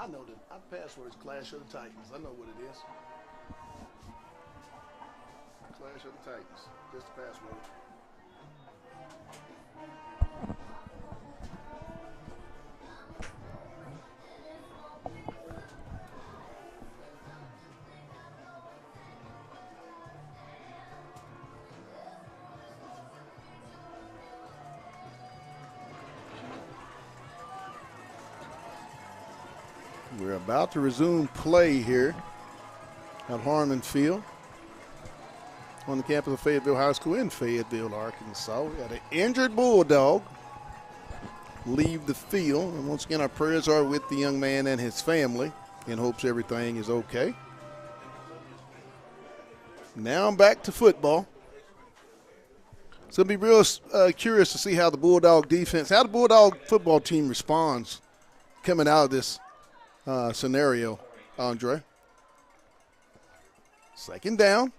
I know that our password is Clash of the Titans. I know what it is. Clash of the Titans. Just the password. We're about to resume play here at Harmon Field on the campus of Fayetteville High School in Fayetteville, Arkansas. We got an injured Bulldog leave the field. And once again, our prayers are with the young man and his family in hopes everything is okay. Now I'm back to football. So it'll be real curious to see how the Bulldog defense, how the Bulldog football team responds coming out of this scenario, Andre. Second down.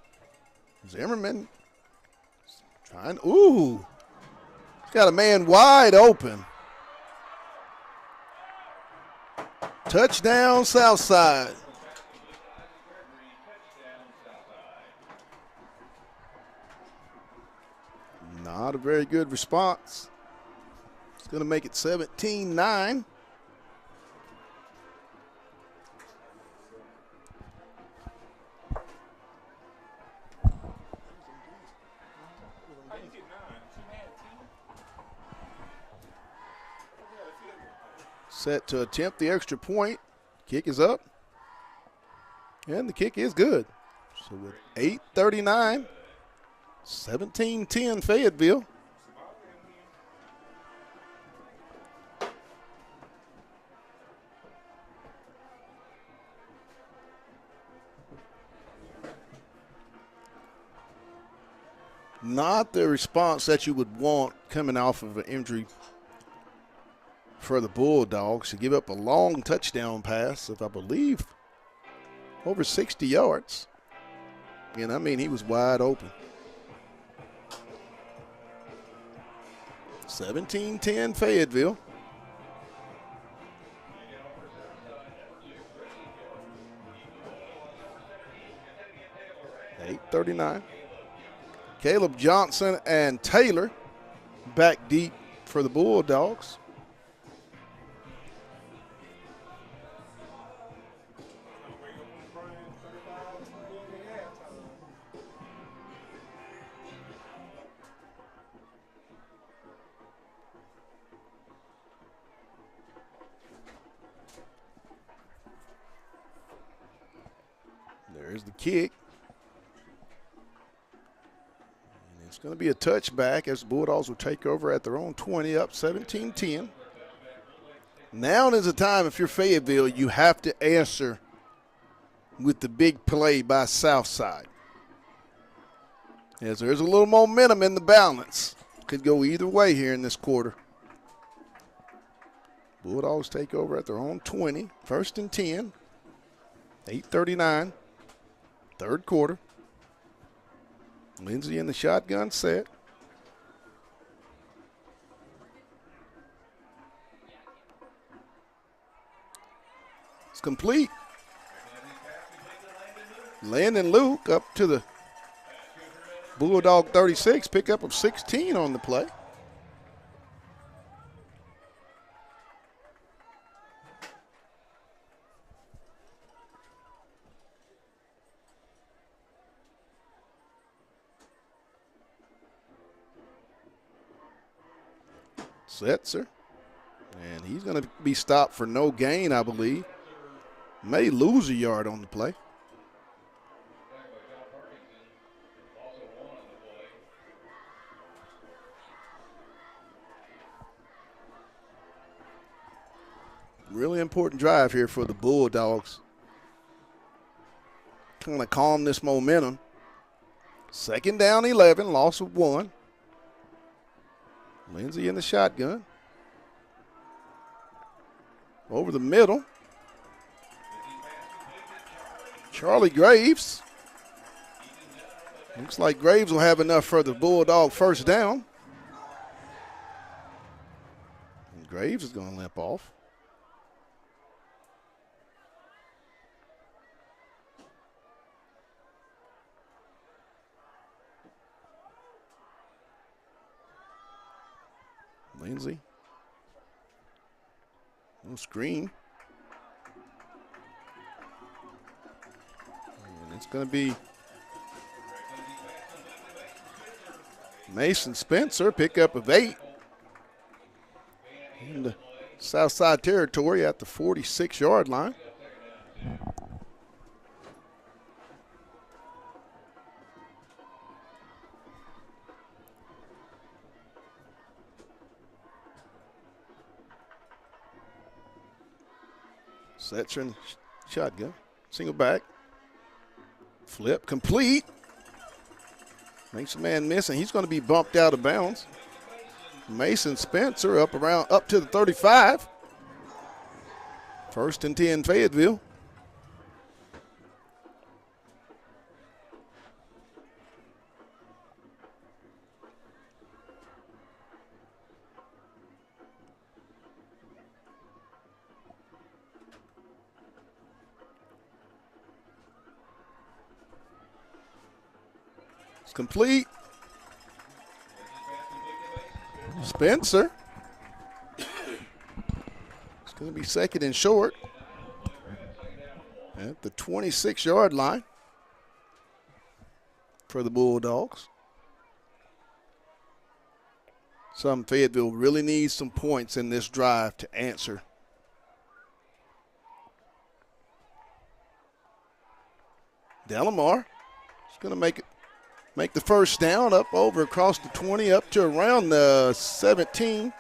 Zimmerman trying. Ooh. He's got a man wide open. Touchdown, Southside. Not a very good response. It's going to make it 17-9. Set to attempt the extra point. Kick is up. And the kick is good. So with 8:39, 17-10 Fayetteville. Not the response that you would want coming off of an injury for the Bulldogs to give up a long touchdown pass of, I believe, over 60 yards. And I mean, he was wide open. 17-10 Fayetteville. .839. Caleb Johnson and Taylor back deep for the Bulldogs. There's the kick. And it's going to be a touchback as the Bulldogs will take over at their own 20, up 17-10. Now is the time, if you're Fayetteville, you have to answer with the big play by Southside. As there's a little momentum in the balance. Could go either way here in this quarter. Bulldogs take over at their own 20, first and 10, 8:39. Third quarter. Lindsey in the shotgun set. It's complete. Landon Luke up to the Bulldog 36, pickup of 16 on the play. Setzer, and he's going to be stopped for no gain, I believe. May lose a yard on the play. Really important drive here for the Bulldogs. Kind of calm this momentum. Second down, 11, loss of 1. Lindsey in the shotgun. Over the middle. Charlie Graves. Looks like Graves will have enough for the Bulldog first down. And Graves is going to limp off. Lindsay. No screen. And it's going to be Mason Spencer, pickup of 8. In the south side territory at the 46-yard line. Setzer in shotgun. Single back. Flip complete. Makes a man miss, and he's going to be bumped out of bounds. Mason Spencer up to the 35. 1st and 10 Fayetteville. It's complete. Spencer. It's going to be 2nd and short at the 26-yard line for the Bulldogs. Fayetteville really needs some points in this drive to answer. Delamar is going to make the first down up over across the 20 up to around the 17.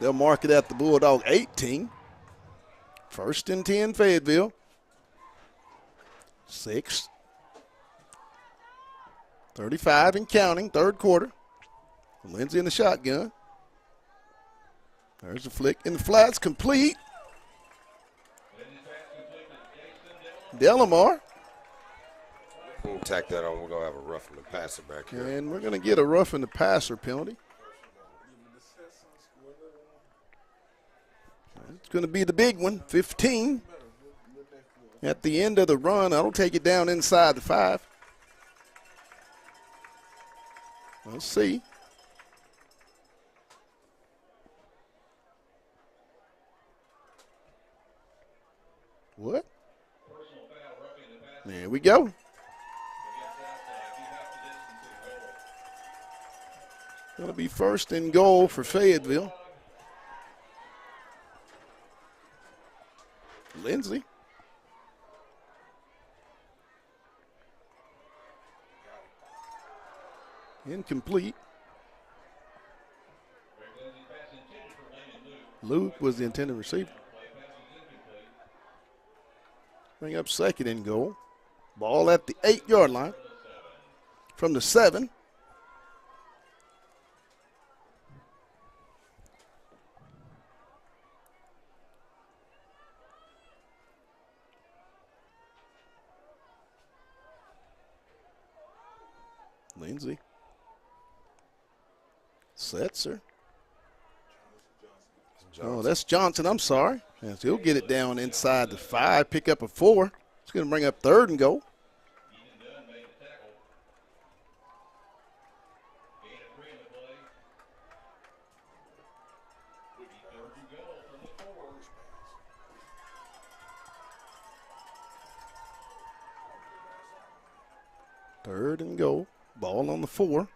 They'll mark it at the Bulldog 18. 1st and 10 Fayetteville. 6. 35 and counting, 3rd quarter. Lindsay in the shotgun. There's a flick in the flats, complete. Delamar. We'll tack that on. We're going to have a roughing the passer back here. And we're going to get a roughing the passer penalty. It's going to be the big one, 15. At the end of the run, that'll take it down inside the 5. Let's see. What? There we go. Going to be 1st and goal for Fayetteville. Lindsay. Incomplete. Luke was the intended receiver. Bring up 2nd and goal. Ball at the 8-yard line from the 7. Lindsay. Setzer. Oh, that's Johnson. I'm sorry. Yes, he'll get it down inside the 5, pick up a 4. It's going to bring up 3rd and goal. Third and goal. Ball on the 4.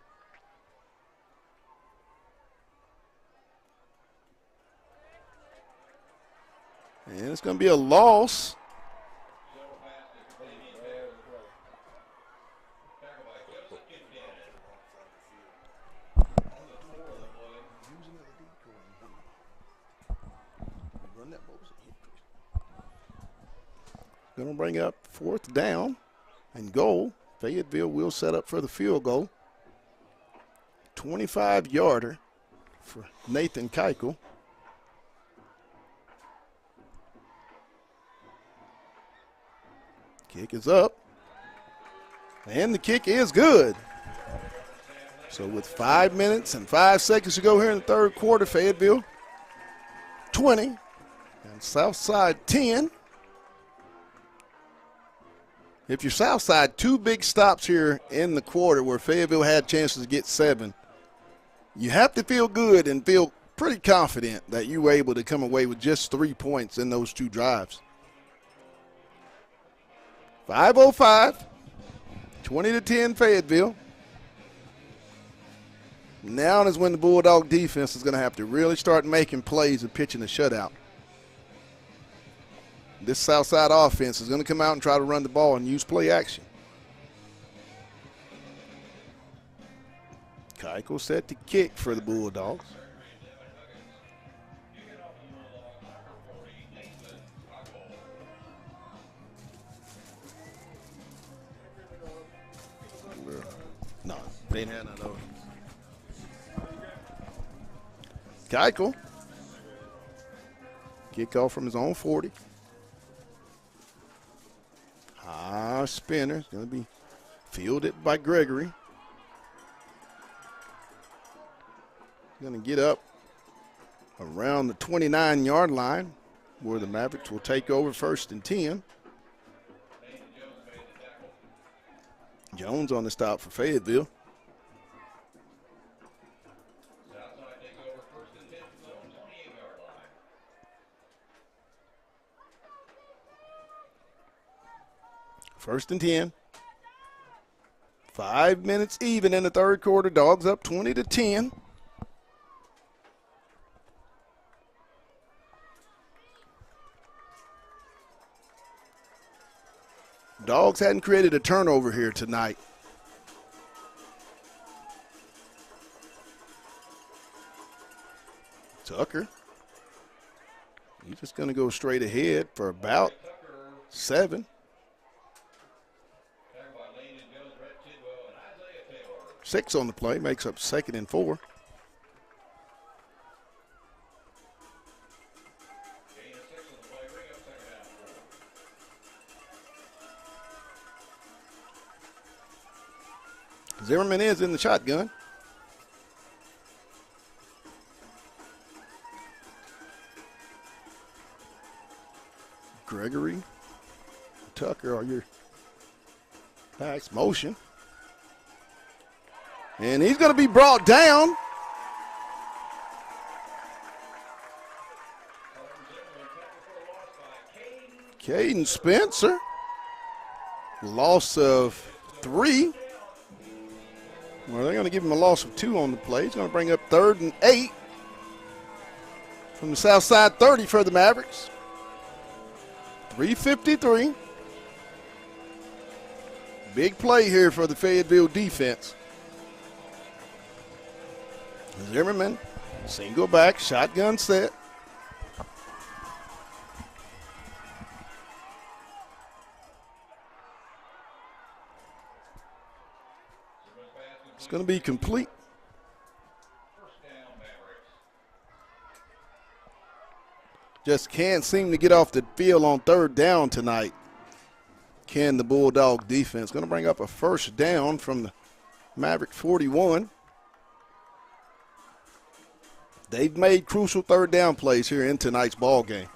And it's going to be a loss. Going to bring up 4th down and goal. Fayetteville will set up for the field goal. 25-yarder for Nathan Keuchel. Kick is up. And the kick is good. So with 5 minutes and 5 seconds to go here in the 3rd quarter, Fayetteville 20 and Southside 10 if you're Southside, 2 big stops here in the quarter where Fayetteville had chances to get 7, you have to feel good and feel pretty confident that you were able to come away with just 3 points in those 2 drives. 5:05, 20-10 Fayetteville. Now is when the Bulldog defense is going to have to really start making plays and pitching a shutout. This Southside offense is going to come out and try to run the ball and use play action. Keuchel set to kick for the Bulldogs. No, they ain't had none of those. Keuchel. Kick off from his own 40. High spinner. It's going to be fielded by Gregory. Going to get up around the 29-yard line where the Mavericks will take over 1st and 10. Jones on the stop for Fayetteville. First and 10. 5 minutes even in the 3rd quarter. Dogs up 20-10. Dogs hadn't created a turnover here tonight. Tucker. He's just going to go straight ahead for about 7. 6 on the play, makes up 2nd and 4. Zimmerman is in the shotgun. Gregory, Tucker are your backs. Motion. And he's going to be brought down. Caden Spencer. Loss of 3. Well, they're going to give him a loss of 2 on the play. He's going to bring up 3rd and 8 from the south side 30 for the Mavericks. 3:53. Big play here for the Fayetteville defense. Zimmerman, single back, shotgun set. It's going to be complete. Just can't seem to get off the field on 3rd down tonight. Can the Bulldog defense. Going to bring up a 1st down from the Maverick 41. They've made crucial 3rd down plays here in tonight's ball game.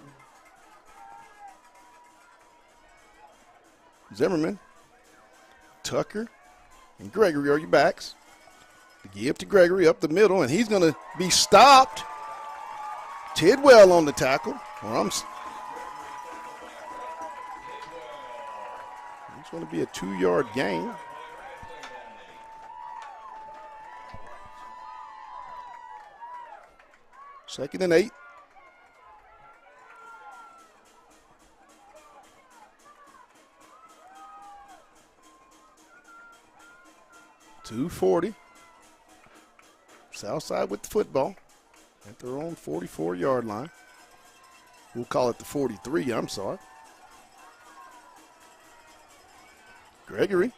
Zimmerman, Tucker, and Gregory are your backs. Give to Gregory up the middle, and he's going to be stopped. Tidwell on the tackle. It's going to be a 2-yard gain. Second and 8. .240. Southside with the football at their own 44-yard line. We'll call it the 43, I'm sorry. Gregory.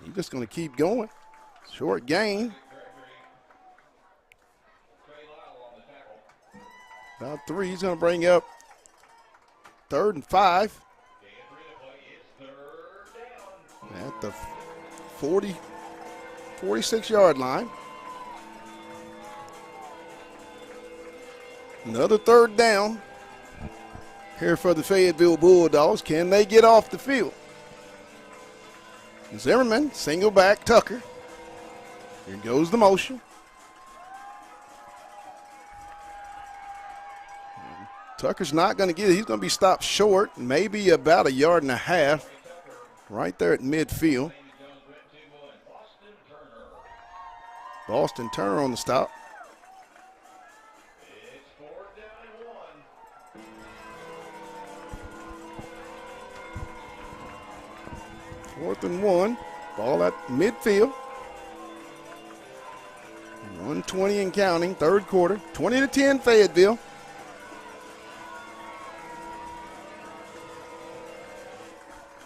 He's just going to keep going. Short gain. About 3. He's going to bring up 3rd and 5. At the 46-yard line. Another 3rd down. here for the Fayetteville Bulldogs. Can they get off the field? Zimmerman, single back, Tucker. Here goes the motion. Tucker's not going to get it. He's going to be stopped short, maybe about 1.5 yards, right there at midfield. Boston Turner on the stop. Fourth and 1. Ball at midfield. 1:20 and counting, third quarter. 20-10 Fayetteville.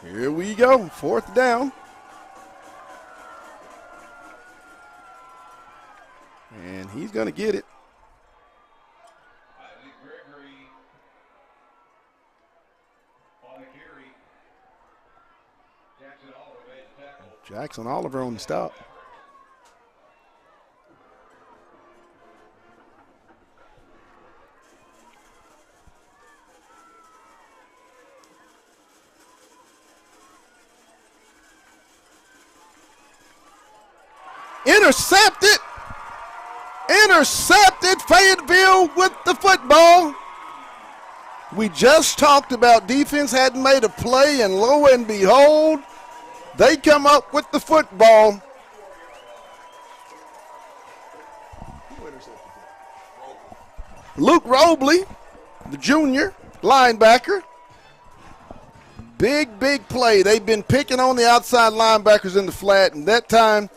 Here we go, fourth down. And he's going to get it. Jackson Oliver on the stop. Intercepted. Intercepted. Fayetteville with the football. We just talked about defense hadn't made a play, and lo and behold, they come up with the football. Luke Robley, the junior linebacker. Big play. They've been picking on the outside linebackers in the flat, and that time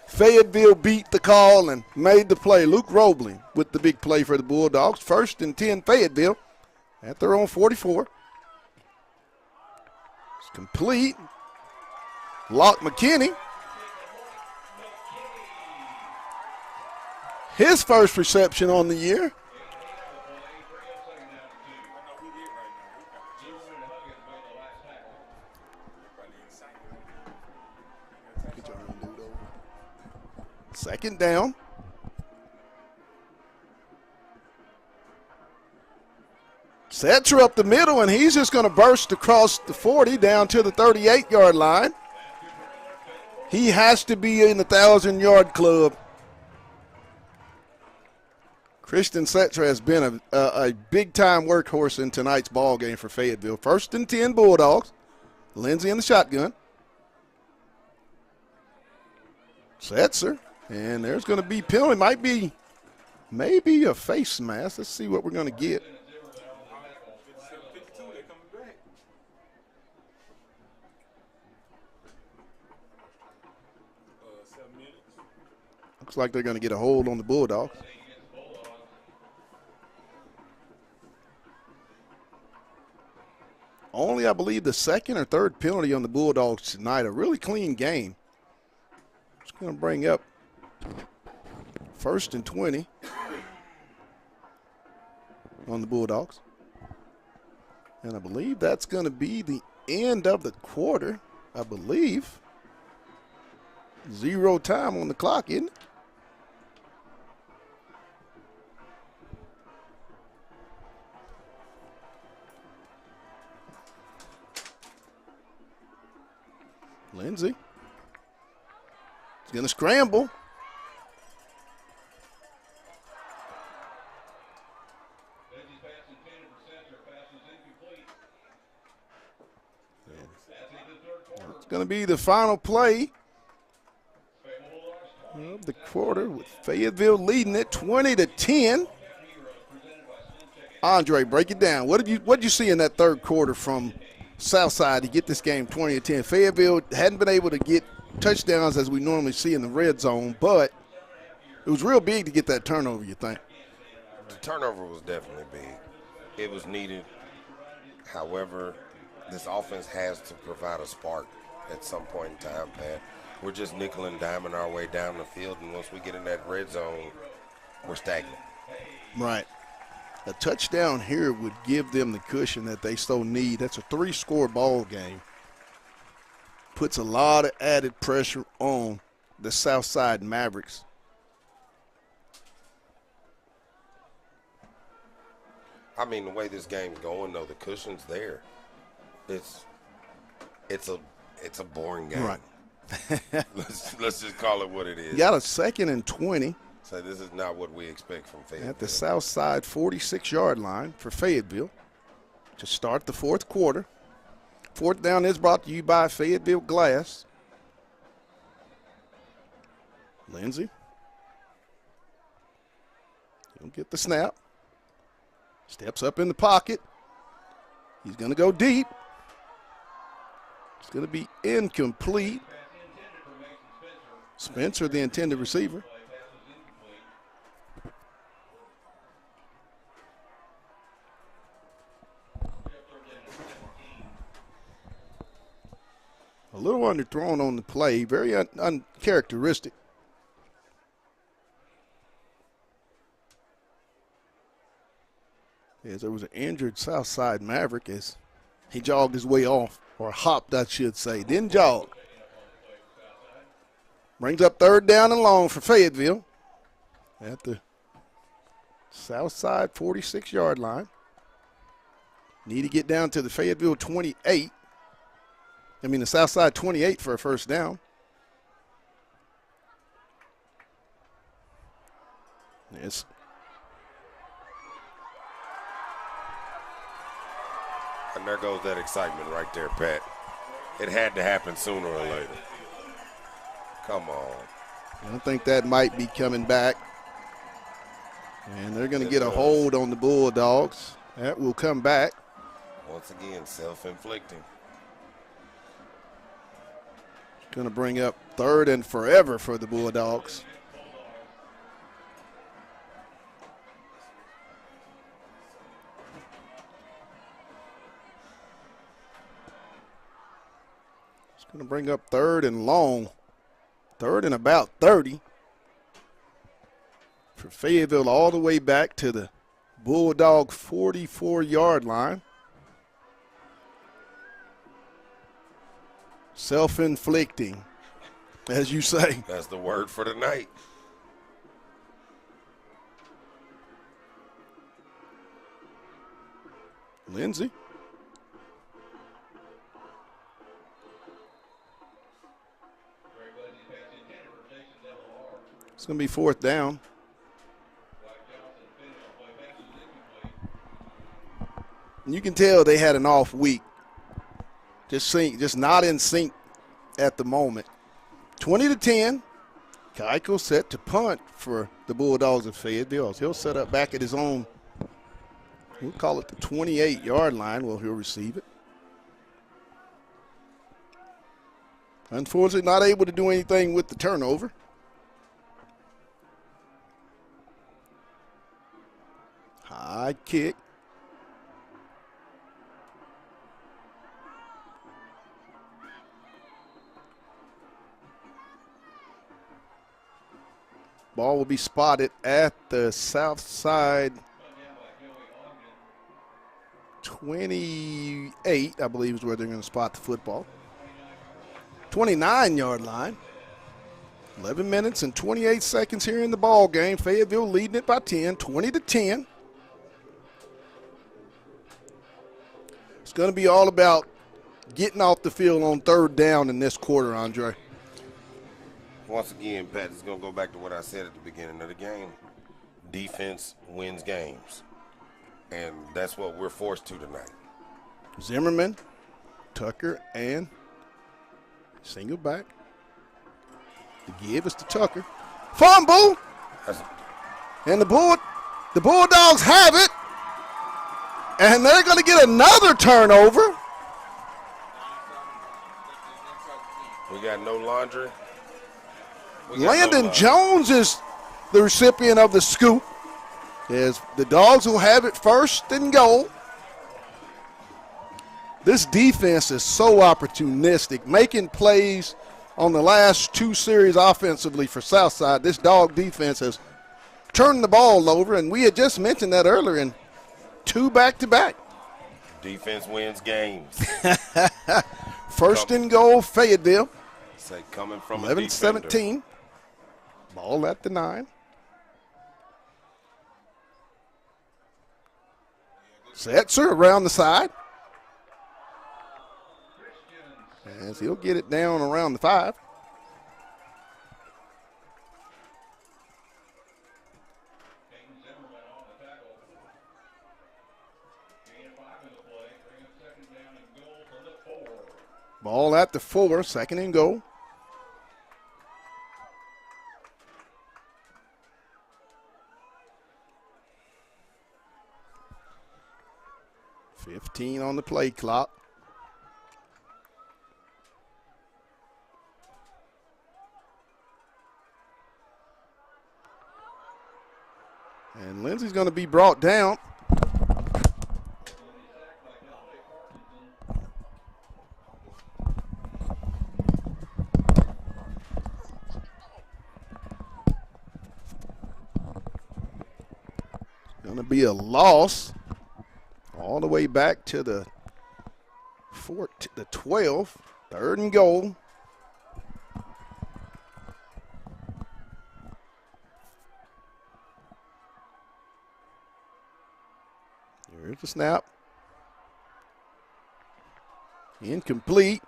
Fayetteville beat the call and made the play. Luke Robley with the big play for the Bulldogs. 1st and 10 Fayetteville at their own 44. It's complete. Locke McKinney. His first reception on the year. Second down. Setzer up the middle, and he's just going to burst across the 40 down to the 38-yard line. He has to be in the 1,000-yard club. Christian Setzer has been a big-time workhorse in tonight's ball game for Fayetteville. 1st and 10 Bulldogs. Lindsey in the shotgun. Setzer. And there's going to be penalty. Might be maybe a face mask. Let's see what we're going to get. Looks like they're going to get a hold on the Bulldogs. Only, I believe, the second or third penalty on the Bulldogs tonight. A really clean game. It's going to bring up 1st and 20 on the Bulldogs. And I believe that's going to be the end of the quarter. I believe. 0 time on the clock, isn't it? Lindsey. He's going to scramble. It's going to be the final play of the quarter with Fayetteville leading it 20-10. Andre, break it down. What did you see in that third quarter from Southside to get this game 20-10? Fayetteville hadn't been able to get touchdowns as we normally see in the red zone, but it was real big to get that turnover, you think? The turnover was definitely big. It was needed. However, this offense has to provide a spark at some point in time, Pat. We're just nickel and diming our way down the field, and once we get in that red zone, we're stagnant. Right. A touchdown here would give them the cushion that they so need. That's a 3-score ball game. Puts a lot of added pressure on the Southside Mavericks. I mean, the way this game's going, though, the cushion's there. It's a boring game. Right. let's just call it what it is. You got a 2nd and 20 So this is not what we expect from Fayetteville. at the south side 46-yard line for Fayetteville to start the 4th quarter. 4th down is brought to you by Fayetteville Glass. Lindsey. He'll get the snap. Steps up in the pocket. He's going to go deep. It's going to be incomplete. Spencer, the intended receiver. A little underthrown on the play, very uncharacteristic. As there was an injured Southside Maverick as he jogged his way off, or hopped, I should say. Didn't jog. Brings up 3rd down and long for Fayetteville at the Southside 46-yard line. Need to get down to the Fayetteville 28. The Southside 28 for a 1st down. Yes. And there goes that excitement right there, Pat. It had to happen sooner or later. Come on. I think that might be coming back. And they're going to get a hold on the Bulldogs. That will come back. Once again, self-inflicting. Going to bring up 3rd and forever for the Bulldogs. It's going to bring up 3rd and long. 3rd and about 30 for Fayetteville, all the way back to the Bulldog 44-yard line. Self-inflicting, as you say. That's the word for the night. Lindsey. It's going to be 4th down. And you can tell they had an off week. Just not in sync at the moment. 20-10. Keiko set to punt for the Bulldogs of Fayetteville. He'll set up back at his own, we'll call it the 28-yard line. Well, he'll receive it. Unfortunately, not able to do anything with the turnover. High kick. Ball will be spotted at the south side 28, I believe is where they're going to spot the football. 29-yard line. 11 minutes and 28 seconds here in the ball game. Fayetteville leading it by 10, 20-10. It's going to be all about getting off the field on 3rd down in this quarter, Andre. Once again, Pat, it's going to go back to what I said at the beginning of the game. Defense wins games, and that's what we're forced to tonight. Zimmerman, Tucker, and single back. The give is to Tucker. Fumble! And the Bulldogs have it. And they're going to get another turnover. We got no laundry. Landon Jones is the recipient of the scoop. As the Dogs will have it 1st and goal. This defense is so opportunistic, making plays on the last 2 series offensively for Southside. This Dog defense has turned the ball over, and we had just mentioned that earlier in 2 back-to-back. Defense wins games. 1st and goal, Fayetteville. Say coming from 11-17. Ball at the 9. Sets her around the side. As he'll get it down around the 5. Ball at the 4, second and goal. $15 on the play clock. And Lindsey's going to be brought down. Going to be a loss all the way back to the 12, third and goal. Here's the snap. Incomplete.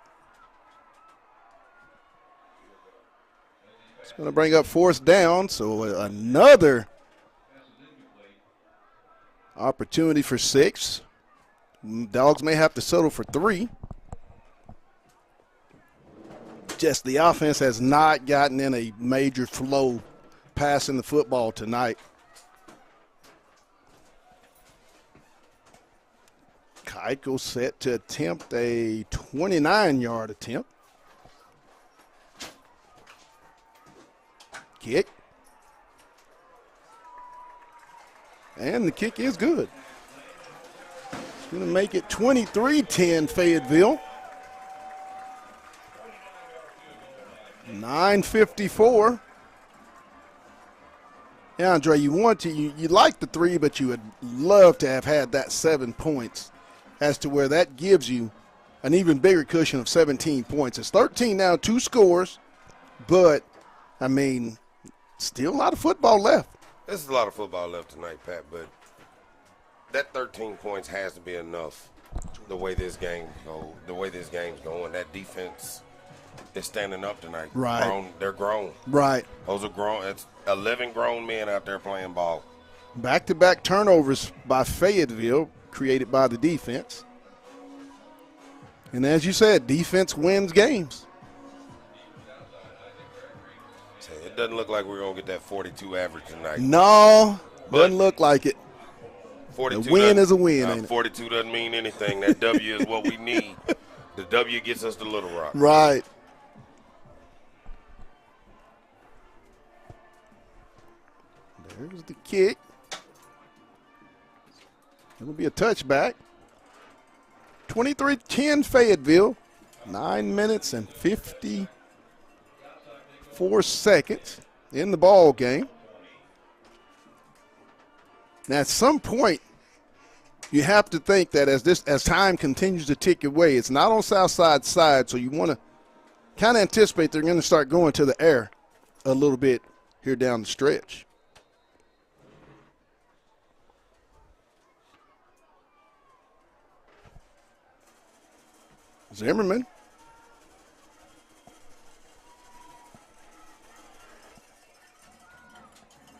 It's going to bring up fourth down, so another opportunity for 6. Dogs may have to settle for 3. Just the offense has not gotten in a major flow passing the football tonight. Keiko set to attempt a 29-yard attempt. Kick. And the kick is good. It's going to make it 23-10 Fayetteville. 9:54. Yeah, Andre, you like the 3, but you would love to have had that 7 points as to where that gives you an even bigger cushion of 17 points. It's 13 now, 2 scores, but, I mean, still a lot of football left. There's a lot of football left tonight, Pat, but that 13 points has to be enough the way this game's going. That defense is standing up tonight. Right. They're grown. Right. Those are grown. It's 11 grown men out there playing ball. Back-to-back turnovers by Fayetteville created by the defense. And as you said, defense wins games. It doesn't look like we're going to get that 42 average tonight. No, But doesn't look like it. 42 A win is a win, ain't it? 42 doesn't mean anything. That W is what we need. The W gets us to Little Rock. Right. There's the kick. It'll be a touchback. 23-10 Fayetteville. 9 minutes and 54 seconds in the ball game. Now, at some point, you have to think that as time continues to tick away, it's not on Southside's side, so you want to kind of anticipate they're going to start going to the air a little bit here down the stretch. Zimmerman.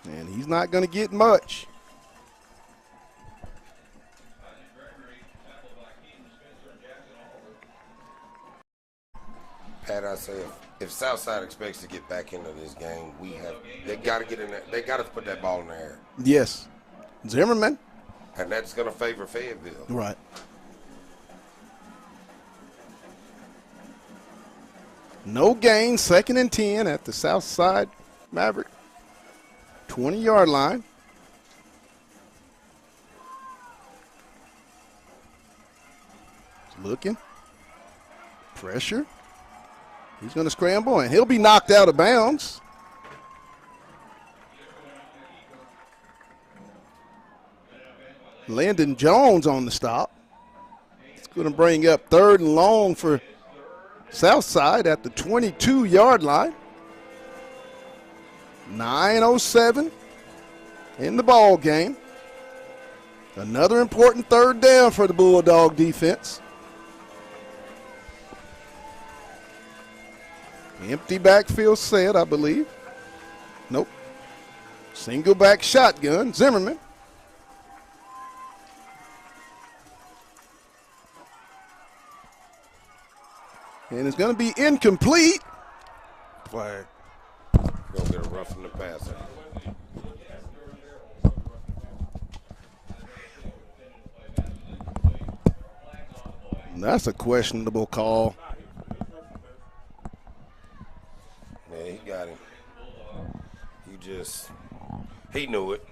And he's not going to get much. Pat, I say if Southside expects to get back into this game, they got to get in there. They got to put that ball in the air. Yes. Zimmerman. And that's going to favor Fayetteville. Right. No gain, 2nd and 10 at the Southside Maverick 20-yard line. Looking. Pressure. He's going to scramble, and he'll be knocked out of bounds. Landon Jones on the stop. It's going to bring up 3rd and long for Southside at the 22-yard line. 9:07 in the ball game. Another important third down for the Bulldog defense. Empty backfield set, I believe. Nope. Single back shotgun, Zimmerman. And it's going to be incomplete. Flag. Gonna get a rough in the passer. That's a questionable call. Yeah, he got him. He knew it.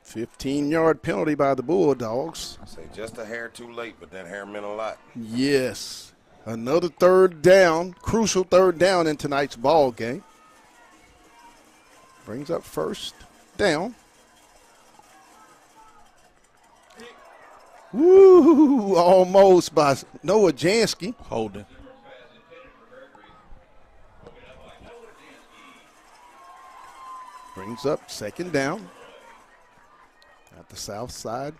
15-yard penalty by the Bulldogs. Say just a hair too late, but that hair meant a lot. Yes. Another third down, crucial third down in tonight's ball game. Brings up first down. Woo, almost by Noah Jansky. Holding. Brings up second down at the south side.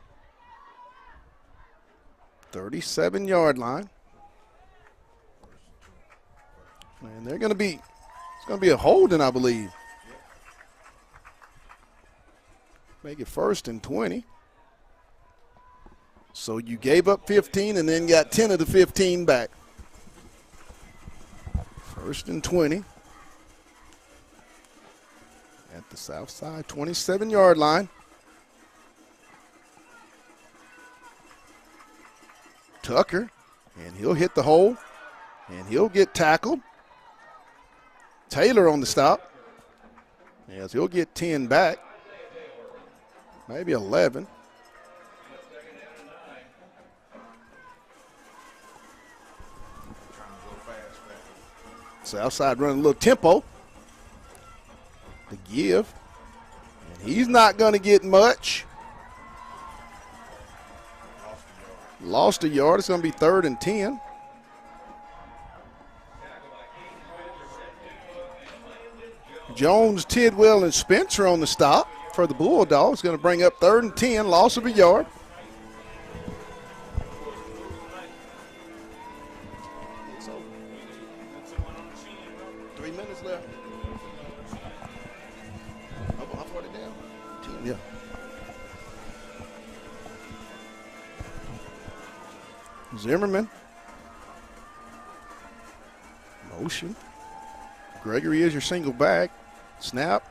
37-yard line. And it's going to be a holding, I believe. Make it 1st and 20. So you gave up 15 and then got 10 of the 15 back. 1st and 20. At the south side, 27-yard line. Tucker, and he'll hit the hole, and he'll get tackled. Taylor on the stop. Yes, he'll get 10 back. Maybe 11. Southside running a little tempo to give. And he's not going to get much. Lost a yard. It's going to be 3rd and 10. Jones, Tidwell, and Spencer on the stop for the Bulldogs. Going to bring up 3rd and 10, loss of a yard. It's over. 3 minutes left. How far they down? 10. Yeah. Zimmerman. Motion. Gregory is your single back. Snap.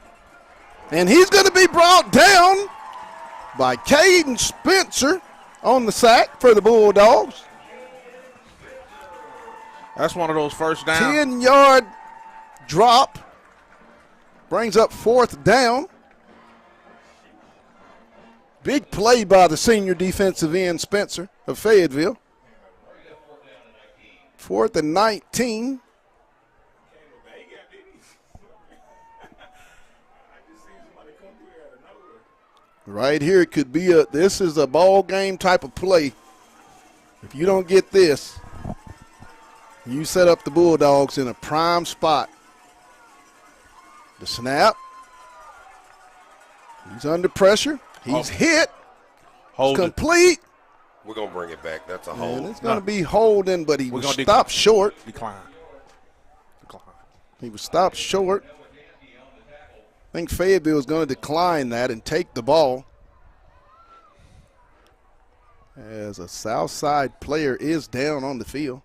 And he's going to be brought down by Caden Spencer on the sack for the Bulldogs. That's one of those first down. 10-yard drop. Brings up 4th down. Big play by the senior defensive end, Spencer of Fayetteville. 4th and 19. Right here, it could be this is a ball game type of play. If you don't get this, you set up the Bulldogs in a prime spot. The snap. He's under pressure. He's hit. Hold it. Complete. We're going to bring it back. That's a And hold. it's going to be holding, but he We're was gonna stopped short. Decline. He was stopped short. I think Fayetteville is going to decline that and take the ball. As a Southside player is down on the field.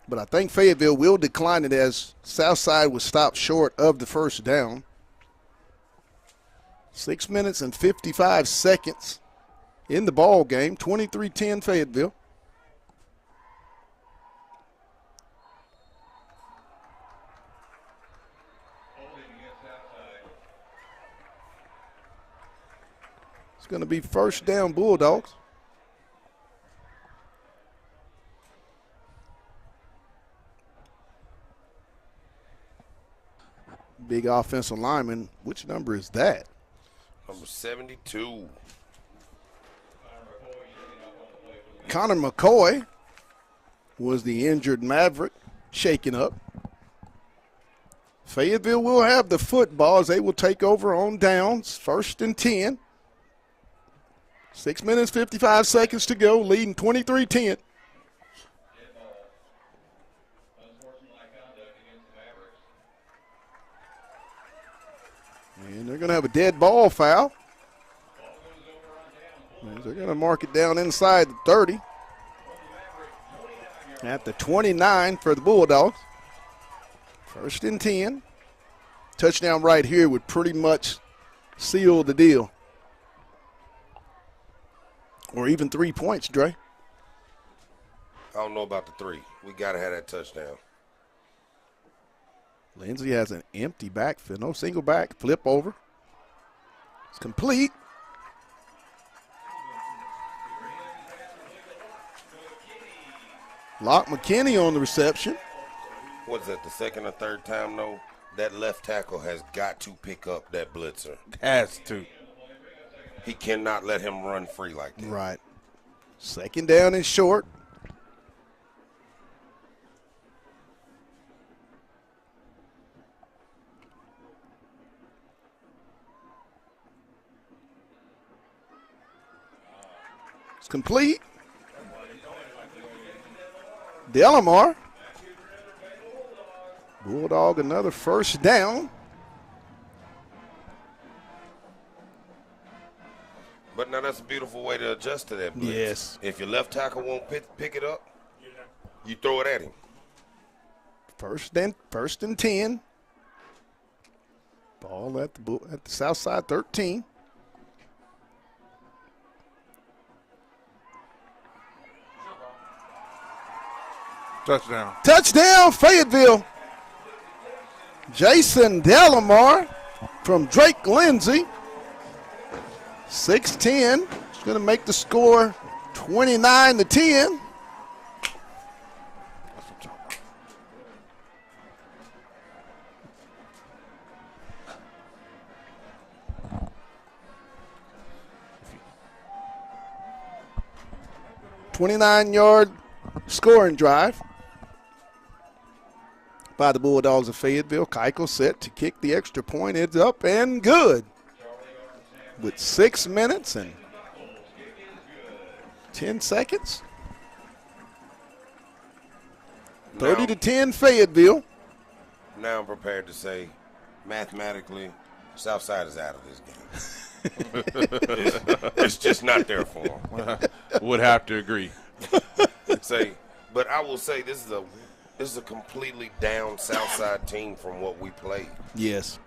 But I think Fayetteville will decline it as Southside was stopped short of the first down. 6 minutes and 55 seconds in the ball game. 23-10 Fayetteville. It's going to be first down Bulldogs. Big offensive lineman. Which number is that? Number 72. Connor McCoy was the injured Maverick, shaken up. Fayetteville will have the football as they will take over on downs. 1st and 10. 6 minutes, 55 seconds to go, leading 23-10. And they're going to have a dead ball foul. They're going to mark it down inside the 30. At the 29 for the Bulldogs. 1st and 10. Touchdown right here would pretty much seal the deal. Or even 3 points, Dre. I don't know about the 3. We got to have that touchdown. Lindsey has an empty backfield. No single back. Flip over. It's complete. Locke McKinney on the reception. What's that, the second or third time, though? That left tackle has got to pick up that blitzer. Has to. He cannot let him run free like that. Right. 2nd down and short. It's complete. Delamar. Bulldog another 1st down. But now that's a beautiful way to adjust to that blitz. Yes. If your left tackle won't pick it up, you throw it at him. 1st and 10. Ball at the south side 13. Touchdown. Touchdown, Fayetteville. Jason Delamar from Drake Lindsay. 6-10. It's going to make the score 29-10. That's what I'm talking about. 29-yard scoring drive by the Bulldogs of Fayetteville. Keuchel set to kick the extra point. It's up and good. With 6 minutes and 10 seconds. 30-10 Fayetteville. Now I'm prepared to say, mathematically, Southside is out of this game. it's just not there for them. Would have to agree. But I will say this is a completely down Southside team from what we played. Yes.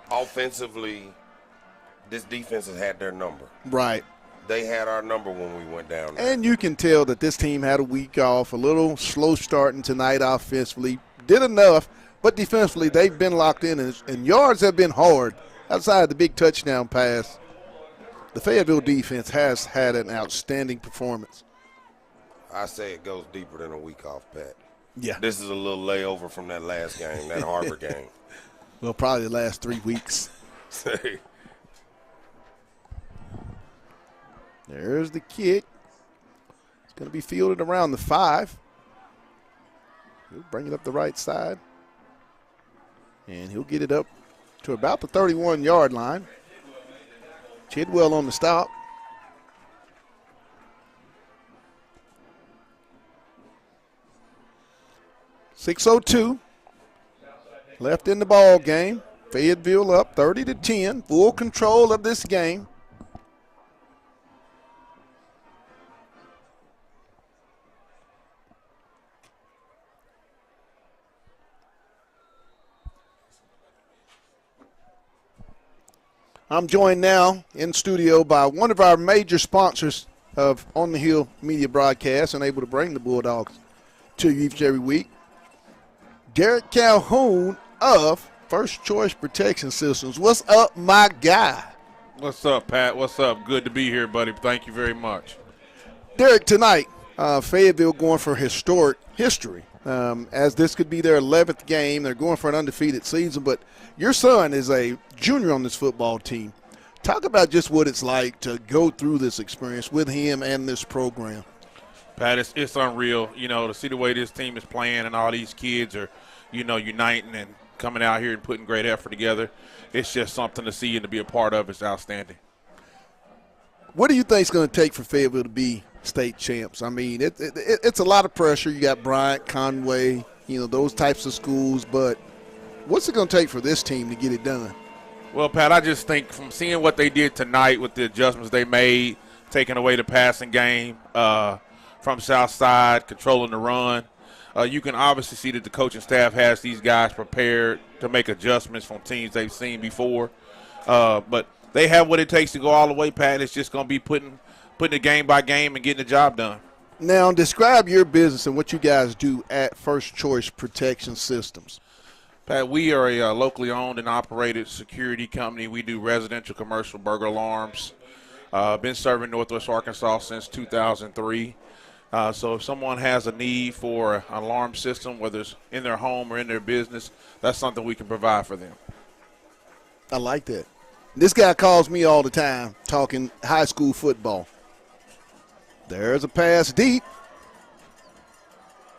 Offensively, this defense has had their number. Right. They had our number when we went down there. And you can tell that this team had a week off, a little slow starting tonight offensively. Did enough, but defensively they've been locked in, and yards have been hard outside the big touchdown pass. The Fayetteville defense has had an outstanding performance. I say it goes deeper than a week off, Pat. Yeah. This is a little layover from that last game, that Harvard game. Well, probably the last 3 weeks. There's the kick. It's going to be fielded around the 5. He'll bring it up the right side. And he'll get it up to about the 31-yard line. Chidwell on the stop. .602 left in the ball game. Fayetteville up 30-10. Full control of this game. I'm joined now in studio by one of our major sponsors of On the Hill Media Broadcast and able to bring the Bulldogs to you each every week. Derek Calhoun of First Choice Protection Systems. What's up, my guy? What's up, Pat? What's up? Good to be here, buddy. Thank you very much. Derek, tonight, Fayetteville going for historic history. As this could be their 11th game. They're going for an undefeated season, but your son is a junior on this football team. Talk about just what it's like to go through this experience with him and this program. Pat, it's unreal, to see the way this team is playing and all these kids are, uniting and coming out here and putting great effort together. It's just something to see and to be a part of. It's outstanding. What do you think it's going to take for Fayetteville to be state champs? I mean, it's a lot of pressure. You got Bryant, Conway, those types of schools. But what's it going to take for this team to get it done? Well, Pat, I just think from seeing what they did tonight with the adjustments they made, taking away the passing game from Southside, controlling the run, you can obviously see that the coaching staff has these guys prepared to make adjustments from teams they've seen before. But they have what it takes to go all the way, Pat. It's just going to be putting it game by game and getting the job done. Now, describe your business and what you guys do at First Choice Protection Systems. Pat, we are a locally owned and operated security company. We do residential, commercial burglar alarms. Been serving Northwest Arkansas since 2003. So if someone has a need for an alarm system, whether it's in their home or in their business, that's something we can provide for them. I like that. This guy calls me all the time talking high school football. There's a pass deep,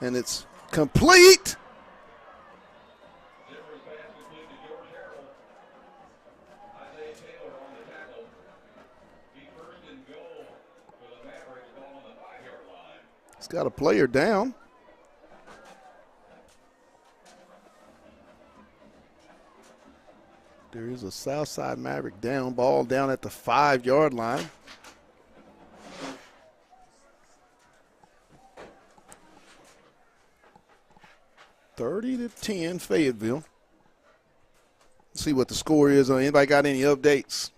and it's complete. He's got a player down. There is a Southside Maverick down, ball down at the 5-yard line. (30-10) Fayetteville. Let's see what the score is. Anybody got any updates?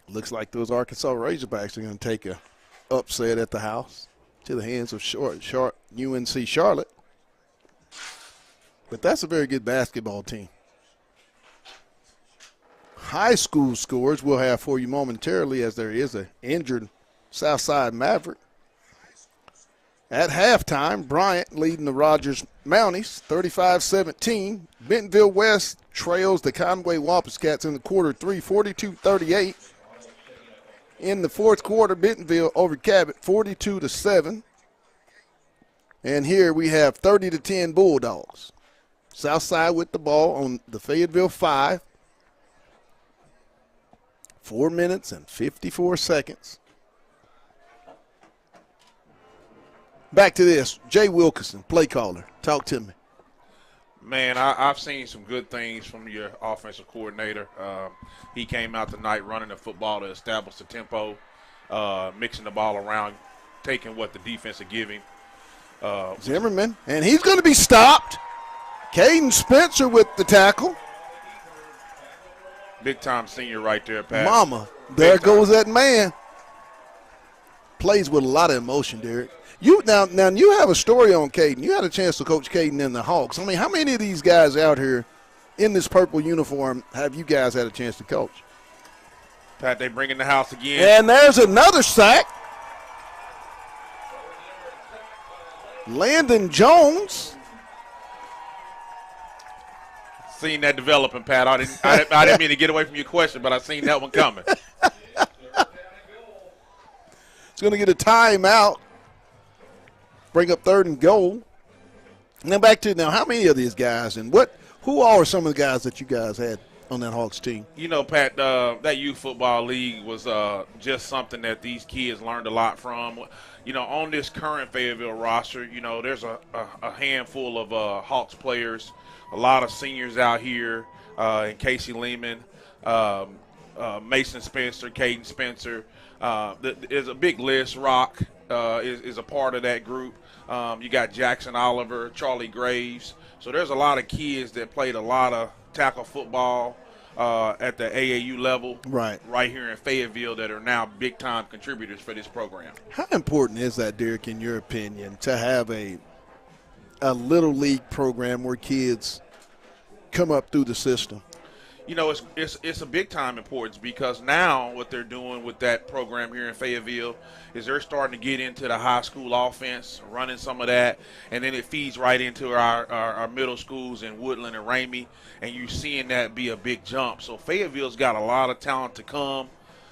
Looks like those Arkansas Razorbacks are going to take a upset at the house to the hands of UNC Charlotte. But that's a very good basketball team. High school scores we'll have for you momentarily, as there is an injured Southside Maverick. At halftime, Bryant leading the Rogers Mounties 35-17. Bentonville West trails the Conway Wampus Cats in the quarter 3, 42-38. In the fourth quarter, Bentonville over Cabot 42-7. And here we have 30-10 Bulldogs. Southside with the ball on the Fayetteville 5. 4 minutes and 54 seconds. Back to this. Jay Wilkerson, play caller. Talk to me. Man, I've seen some good things from your offensive coordinator. He came out tonight running the football to establish the tempo, mixing the ball around, taking what the defense would give him. Zimmerman, and he's going to be stopped. Caden Spencer with the tackle. Big-time senior right there, Pat. Mama, there goes that man. Plays with a lot of emotion, Derek. Now you have a story on Caden. You had a chance to coach Caden in the Hawks. I mean, how many of these guys out here in this purple uniform have you guys had a chance to coach? Pat, they bring in the house again. And there's another sack. Landon Jones. Seen that developing, Pat. I didn't mean to get away from your question, but I seen that one coming. It's going to get a timeout. Bring up 3rd and goal. And then back to now, how many of these guys and who are some of the guys that you guys had on that Hawks team? You know, Pat, that youth football league was just something that these kids learned a lot from. You know, on this current Fayetteville roster, you know, there's a handful of Hawks players, a lot of seniors out here, and Casey Lehman, Mason Spencer, Caden Spencer. There's a big list. Rock is a part of that group. You got Jackson Oliver, Charlie Graves. So there's a lot of kids that played a lot of tackle football at the AAU level right here in Fayetteville that are now big-time contributors for this program. How important is that, Derek, in your opinion, to have a little league program where kids come up through the system? it's a big time importance because now what they're doing with that program here in Fayetteville is they're starting to get into the high school offense, running some of that, and then it feeds right into our middle schools in Woodland and Ramey, and you're seeing that be a big jump. So Fayetteville's got a lot of talent to come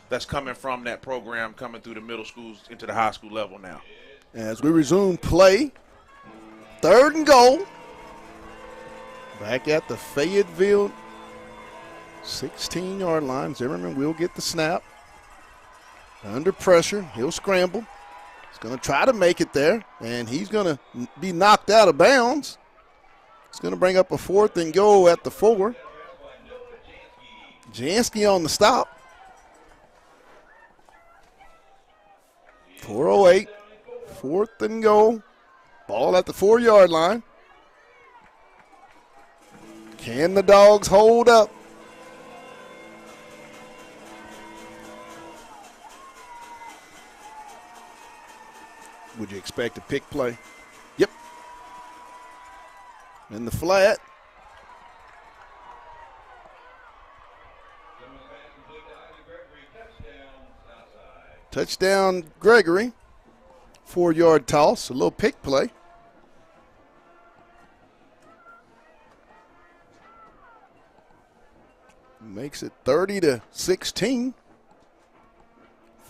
that's coming from that program coming through the middle schools into the high school level now. As we resume play, 3rd and goal. Back at the Fayetteville 16-yard line. Zimmerman will get the snap. Under pressure, he'll scramble. He's going to try to make it there, and he's going to be knocked out of bounds. It's going to bring up a 4th and goal at the 4. Jansky on the stop. 4:08, 4th and goal. Ball at the 4-yard line. Can the Dogs hold up? Would you expect a pick play? Yep. In the flat. Touchdown, Gregory. 4-yard toss, a little pick play. Makes it 30-16.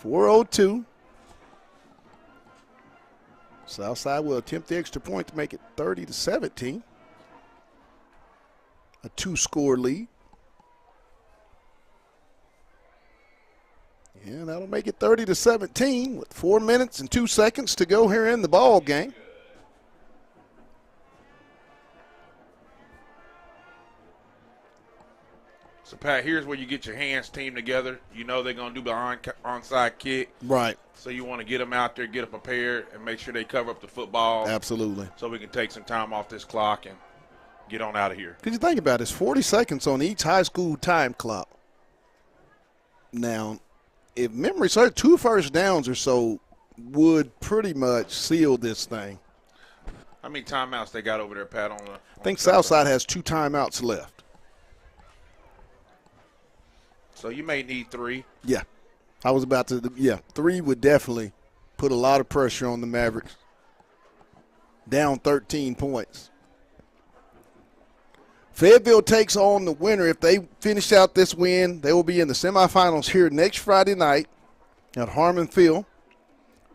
4:02. Southside will attempt the extra point to make it 30-17. A 2-score lead. Yeah, that'll make it 30-17 with 4 minutes and 2 seconds to go here in the ball game. So, Pat, here's where you get your hands team together. You know they're going to do the onside kick. Right. So you want to get them out there, get them prepared, and make sure they cover up the football. Absolutely. So we can take some time off this clock and get on out of here. Because you think about it, it's 40 seconds on each high school time clock. Now, if memory serves, 2 first downs or so would pretty much seal this thing. How many timeouts they got over there, Pat? I think Southside has 2 timeouts left. So you may need 3. Yeah. I was about to, 3 would definitely put a lot of pressure on the Mavericks. Down 13 points. Fayetteville takes on the winner. If they finish out this win, they will be in the semifinals here next Friday night at Harmon Field.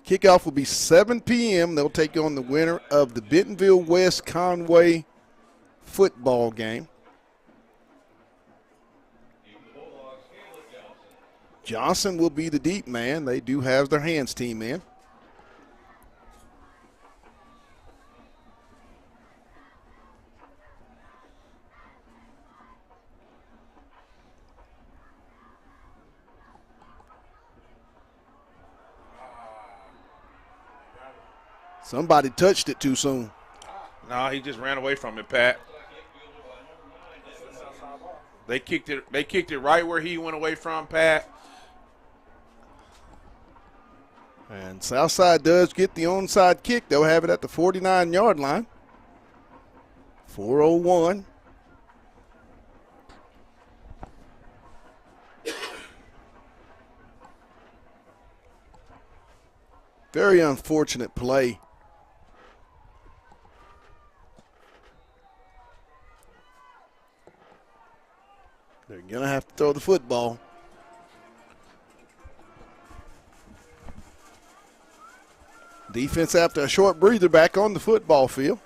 Kickoff will be 7 p.m. They'll take on the winner of the Bentonville West Conway football game. Johnson will be the deep man. They do have their hands team in. Somebody touched it too soon. No, he just ran away from it, Pat. They kicked it right where he went away from, Pat. And Southside does get the onside kick. They'll have it at the 49-yard line. 4:01. Very unfortunate play. They're going to have to throw the football. Defense after a short breather back on the football field.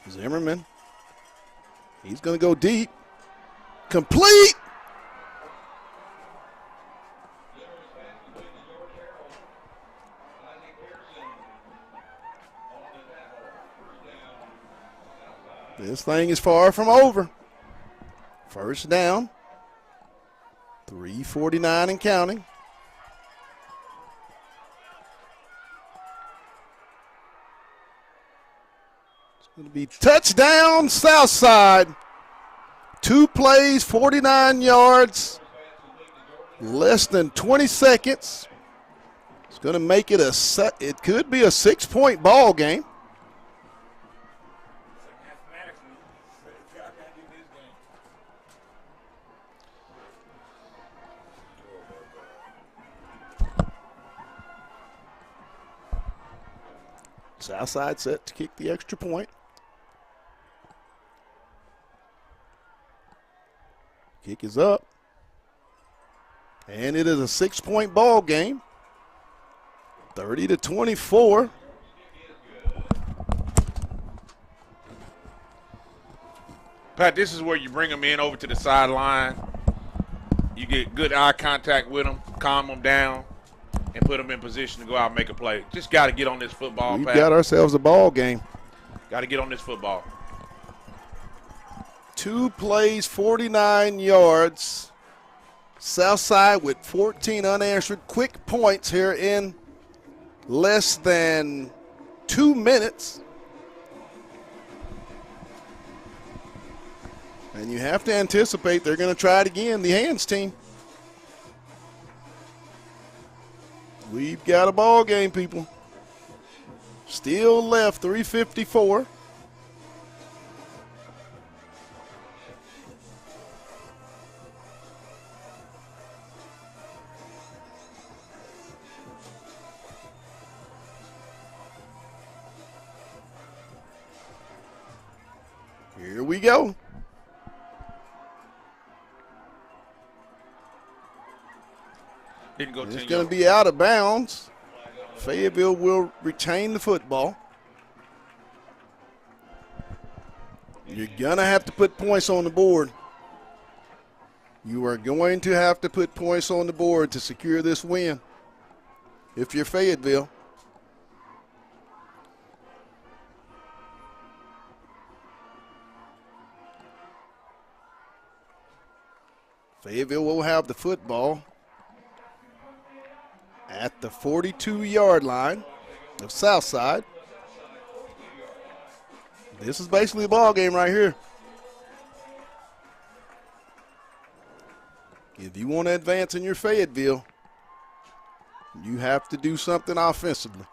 Zimmerman. He's going to go deep. Complete. This thing is far from over. First down. 3:49 and counting. It's going to be touchdown Southside. 2 plays, 49 yards, less than 20 seconds. It's going to make it it could be a 6-point ball game. Southside set to kick the extra point. Kick is up. And it is a 6-point ball game. 30-24. Pat, this is where you bring them in over to the sideline. You get good eye contact with them, calm them down, and put them in position to go out and make a play. Just got to get on this football, We've Pat. got ourselves a ball game. Got to get on this football. 2 plays, 49 yards. Southside with 14 unanswered quick points here in less than 2 minutes. And you have to anticipate they're going to try it again, the hands team. We've got a ball game, people. Still left 3:54. Here we go. Didn't go It's 10 going yards. to be out of bounds. Fayetteville will retain the football. You're going to have to put points on the board. You are going to have to put points on the board to secure this win if you're Fayetteville. Fayetteville will have the football at the 42-yard line of Southside. This is basically a ball game right here. If you want to advance in your Fayetteville, you have to do something offensively.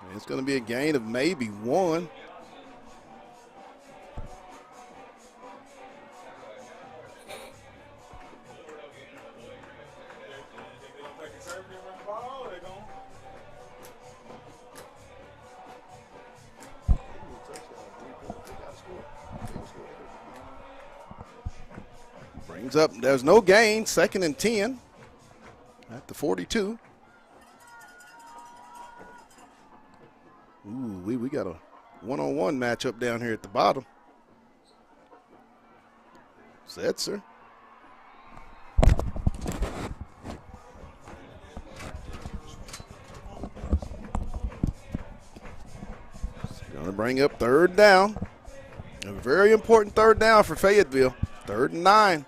And it's going to be a gain of maybe 1. Brings up, there's no gain, 2nd and 10 at the 42. Ooh, we got a one-on-one matchup down here at the bottom. Setzer. Going to bring up 3rd down. A very important 3rd down for Fayetteville. 3rd and 9.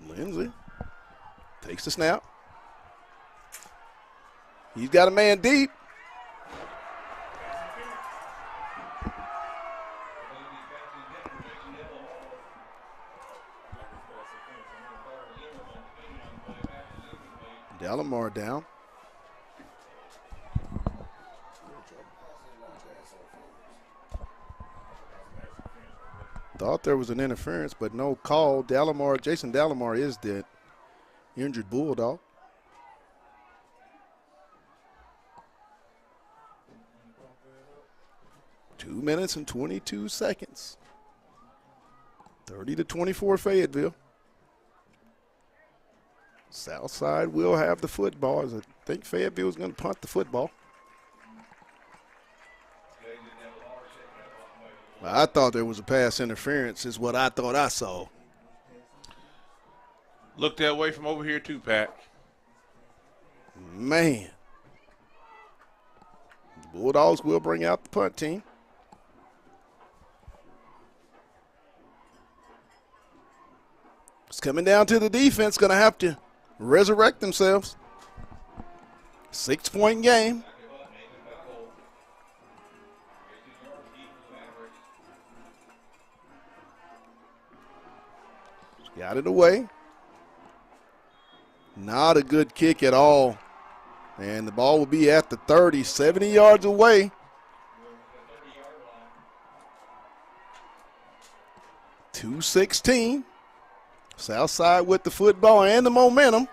Lindsay takes the snap. He's got a man deep. Delamar down. Thought there was an interference, but no call. Jason Delamar is the injured Bulldog. Two minutes and 22 seconds. 30-24 Fayetteville. Southside will have the football. I think Fayetteville is going to punt the football. I thought there was a pass interference is what I thought I saw. Look that way from over here too, Pat. Man. The Bulldogs will bring out the punt team. It's coming down to the defense, going to have to resurrect themselves. 6-point game. Got it away. Not a good kick at all. And the ball will be at the 30, 70 yards away. .216. Southside with the football and the momentum.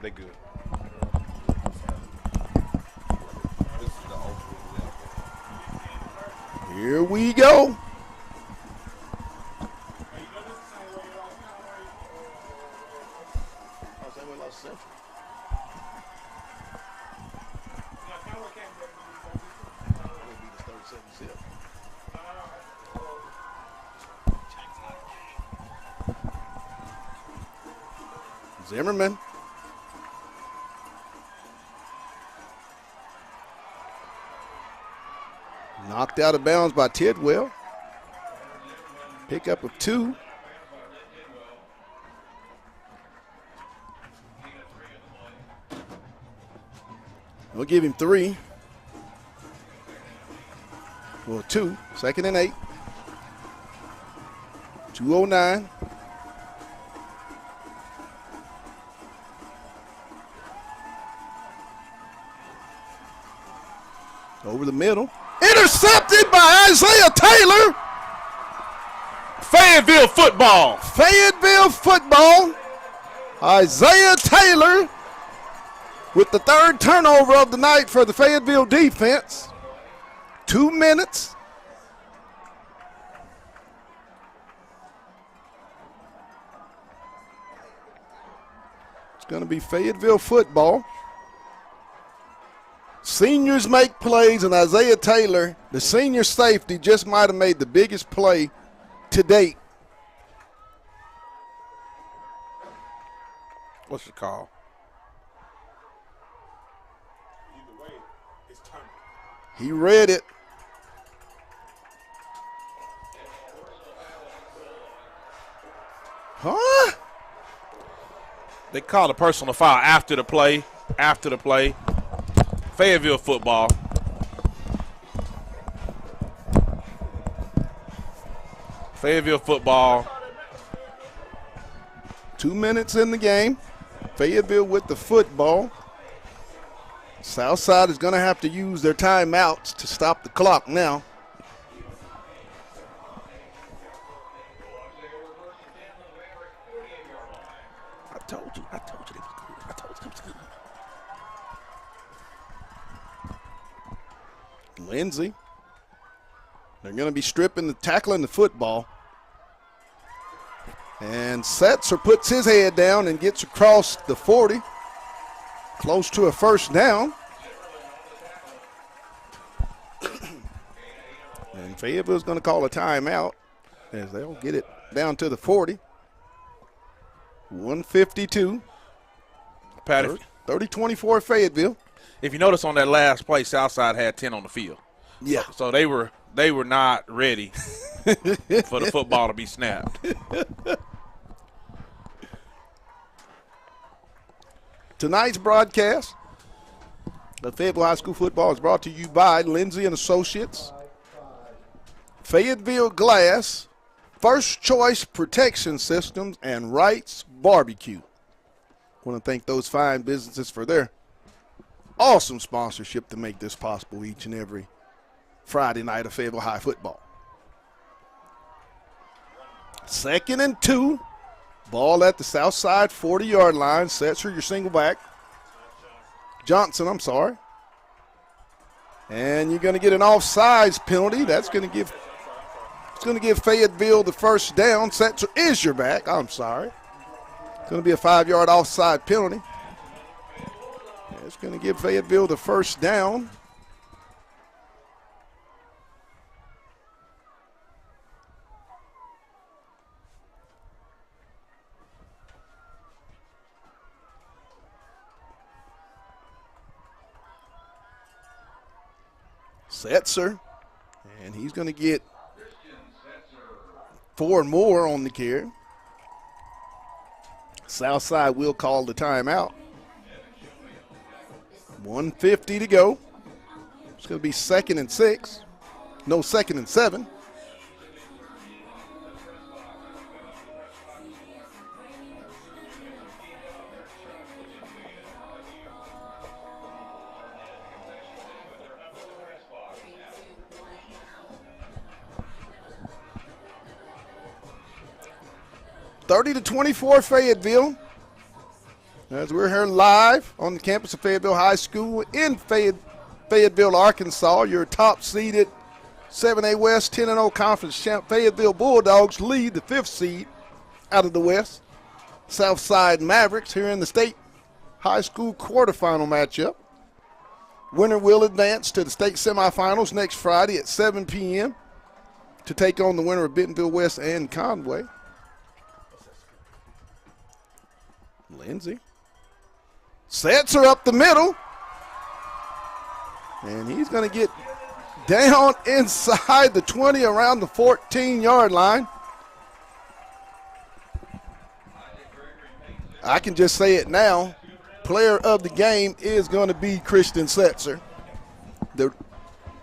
They good. Here we go. Zimmerman. Knocked out of bounds by Tidwell. Pickup of 2. We'll give him 3. Well, 2. 2nd and 8. 2:09. Over the middle. Intercepted by Isaiah Taylor. Fayetteville football. Fayetteville football. Isaiah Taylor with the 3rd turnover of the night for the Fayetteville defense. 2 minutes. It's going to be Fayetteville football. Seniors make plays, and Isaiah Taylor, the senior safety, just might have made the biggest play to date. What's the call? Either way, it's turning. He read it. Huh? They called a personal foul after the play. After the play. Fayetteville football. Fayetteville football. 2 minutes in the game. Fayetteville with the football. Southside is going to have to use their timeouts to stop the clock now. I told you they was good. I told you they was good. Lindsey. They're going to be tackling the football. And Setzer puts his head down and gets across the 40. Close to a first down. And Fayetteville's going to call a timeout as they'll get it down to the 40. 152. Patty, 30-24 Fayetteville. if you notice on that last play, Southside had 10 on the field. Yeah. So they were not ready for the football to be snapped. Tonight's broadcast of Fayetteville High School football is brought to you by Lindsay and Associates, Fayetteville Glass, First Choice Protection Systems, and Wright's Barbecue. I want to thank those fine businesses for their awesome sponsorship to make this possible each and every Friday night of Fayetteville High football. 2nd and 2. Ball at the south side 40-yard line. Setzer, your single back. Johnson, I'm sorry. And you're going to get an offsides penalty. That's going to give Fayetteville the first down. Setzer is your back. I'm sorry. It's going to be a 5-yard offside penalty. It's going to give Fayetteville the first down. Setzer, and he's going to get 4 more on the carry. Southside will call the timeout. 1:50 to go. It's going to be 2nd and 6. No, 2nd and 7. 30-24 Fayetteville. As we're here live on the campus of Fayetteville High School in Fayetteville, Arkansas, your top-seeded 7A West 10-0 conference champ Fayetteville Bulldogs lead the 5th seed out of the West. Southside Mavericks here in the state high school quarterfinal matchup. Winner will advance to the state semifinals next Friday at 7 p.m. to take on the winner of Bentonville West and Conway. Lindsey sets her up the middle, and he's going to get down inside the 20 around the 14-yard line. I can just say it now. Player of the game is going to be Christian Setzer. The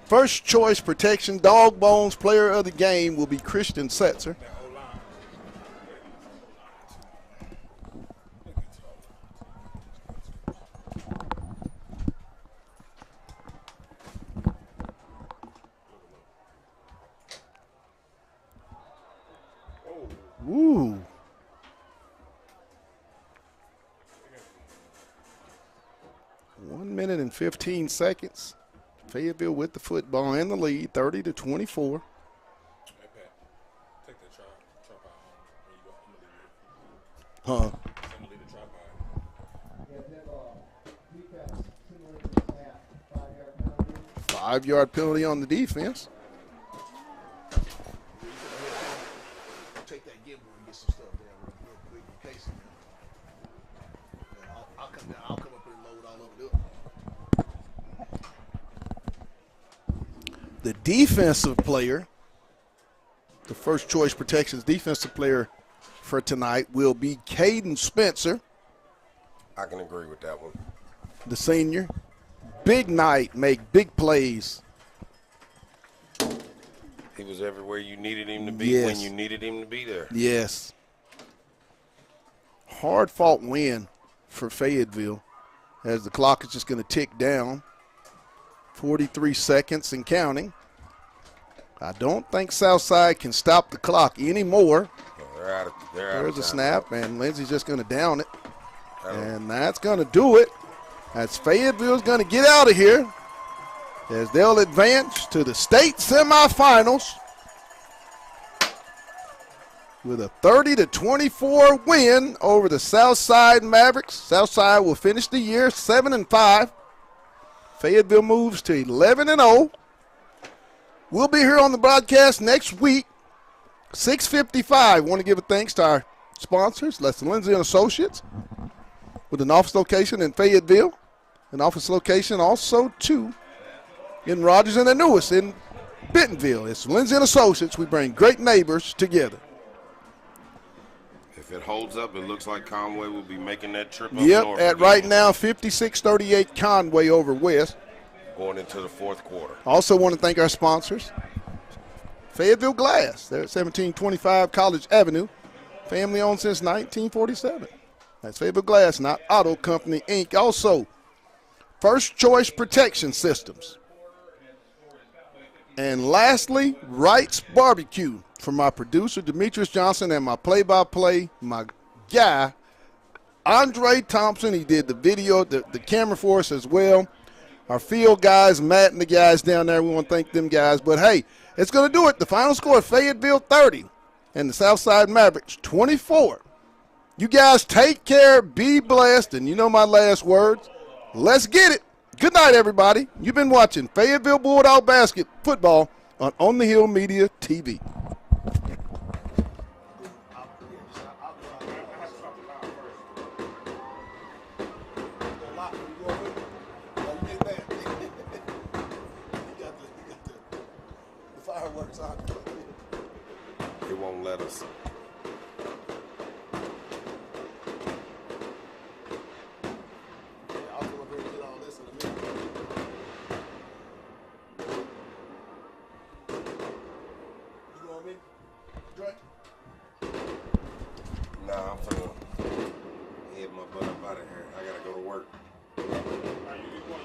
first choice protection, dog bones player of the game will be Christian Setzer. Ooh. One minute and 15 seconds. Fayetteville with the football and the lead, 30-24. Hey, Pat, take that trap out. I'm Huh. gonna leave the trap out. 5-yard penalty on the defense. Take that gimbal and get some stuff down real quick in case. I'll come down. I'll come up here and load all over it. The defensive player, the first choice protections defensive player for tonight will be Caden Spencer, I can agree with that one. the senior. Big night, make big plays. He was everywhere you needed him to be Yes. when you needed him to be there. Yes. Hard fought win for Fayetteville as the clock is just going to tick down. 43 seconds and counting. I don't think Southside can stop the clock anymore. They're out of There's a time. snap, and Lindsey's just going to down it. That'll- And that's going to do it. As Fayetteville's going to get out of here as they'll advance to the state semifinals with a 30-24 win over the Southside Mavericks. Southside will finish the year 7-5. Fayetteville moves to 11-0. We'll be here on the broadcast next week, 6:55. Want to give a thanks to our sponsors, Lester Lindsey and Associates, with an office location in Fayetteville, an office location also too in Rogers, and the newest in Bentonville. It's Lindsey and Associates. We bring great neighbors together. If it holds up, it looks like Conway will be making that trip up Yep, north at again, right now 56-38 Conway over West. going into the fourth quarter. Also want to thank our sponsors, Fayetteville Glass. They're at 1725 College Avenue, family owned since 1947. That's Fayetteville Glass, not Auto Company, Inc. Also, First Choice Protection Systems. And lastly, Wright's Barbecue from my producer, Demetrius Johnson, and my play-by-play, my guy, Andre Thompson. He did the video, the camera for us as well. Our field guys, Matt and the guys down there, we want to thank them guys. But, hey, it's going to do it. The final score, Fayetteville 30 and the Southside Mavericks 24. You guys take care, be blessed, and you know my last words. Let's get it. Good night, everybody. You've been watching Fayetteville Bulldog Basket Football on the Hill Media TV. Fireworks on. It won't let us. I'll come up here and get all this in a minute. You know what I mean? Dre? Nah, I'm finna head my butt up out of here. I gotta go to work. Are you going on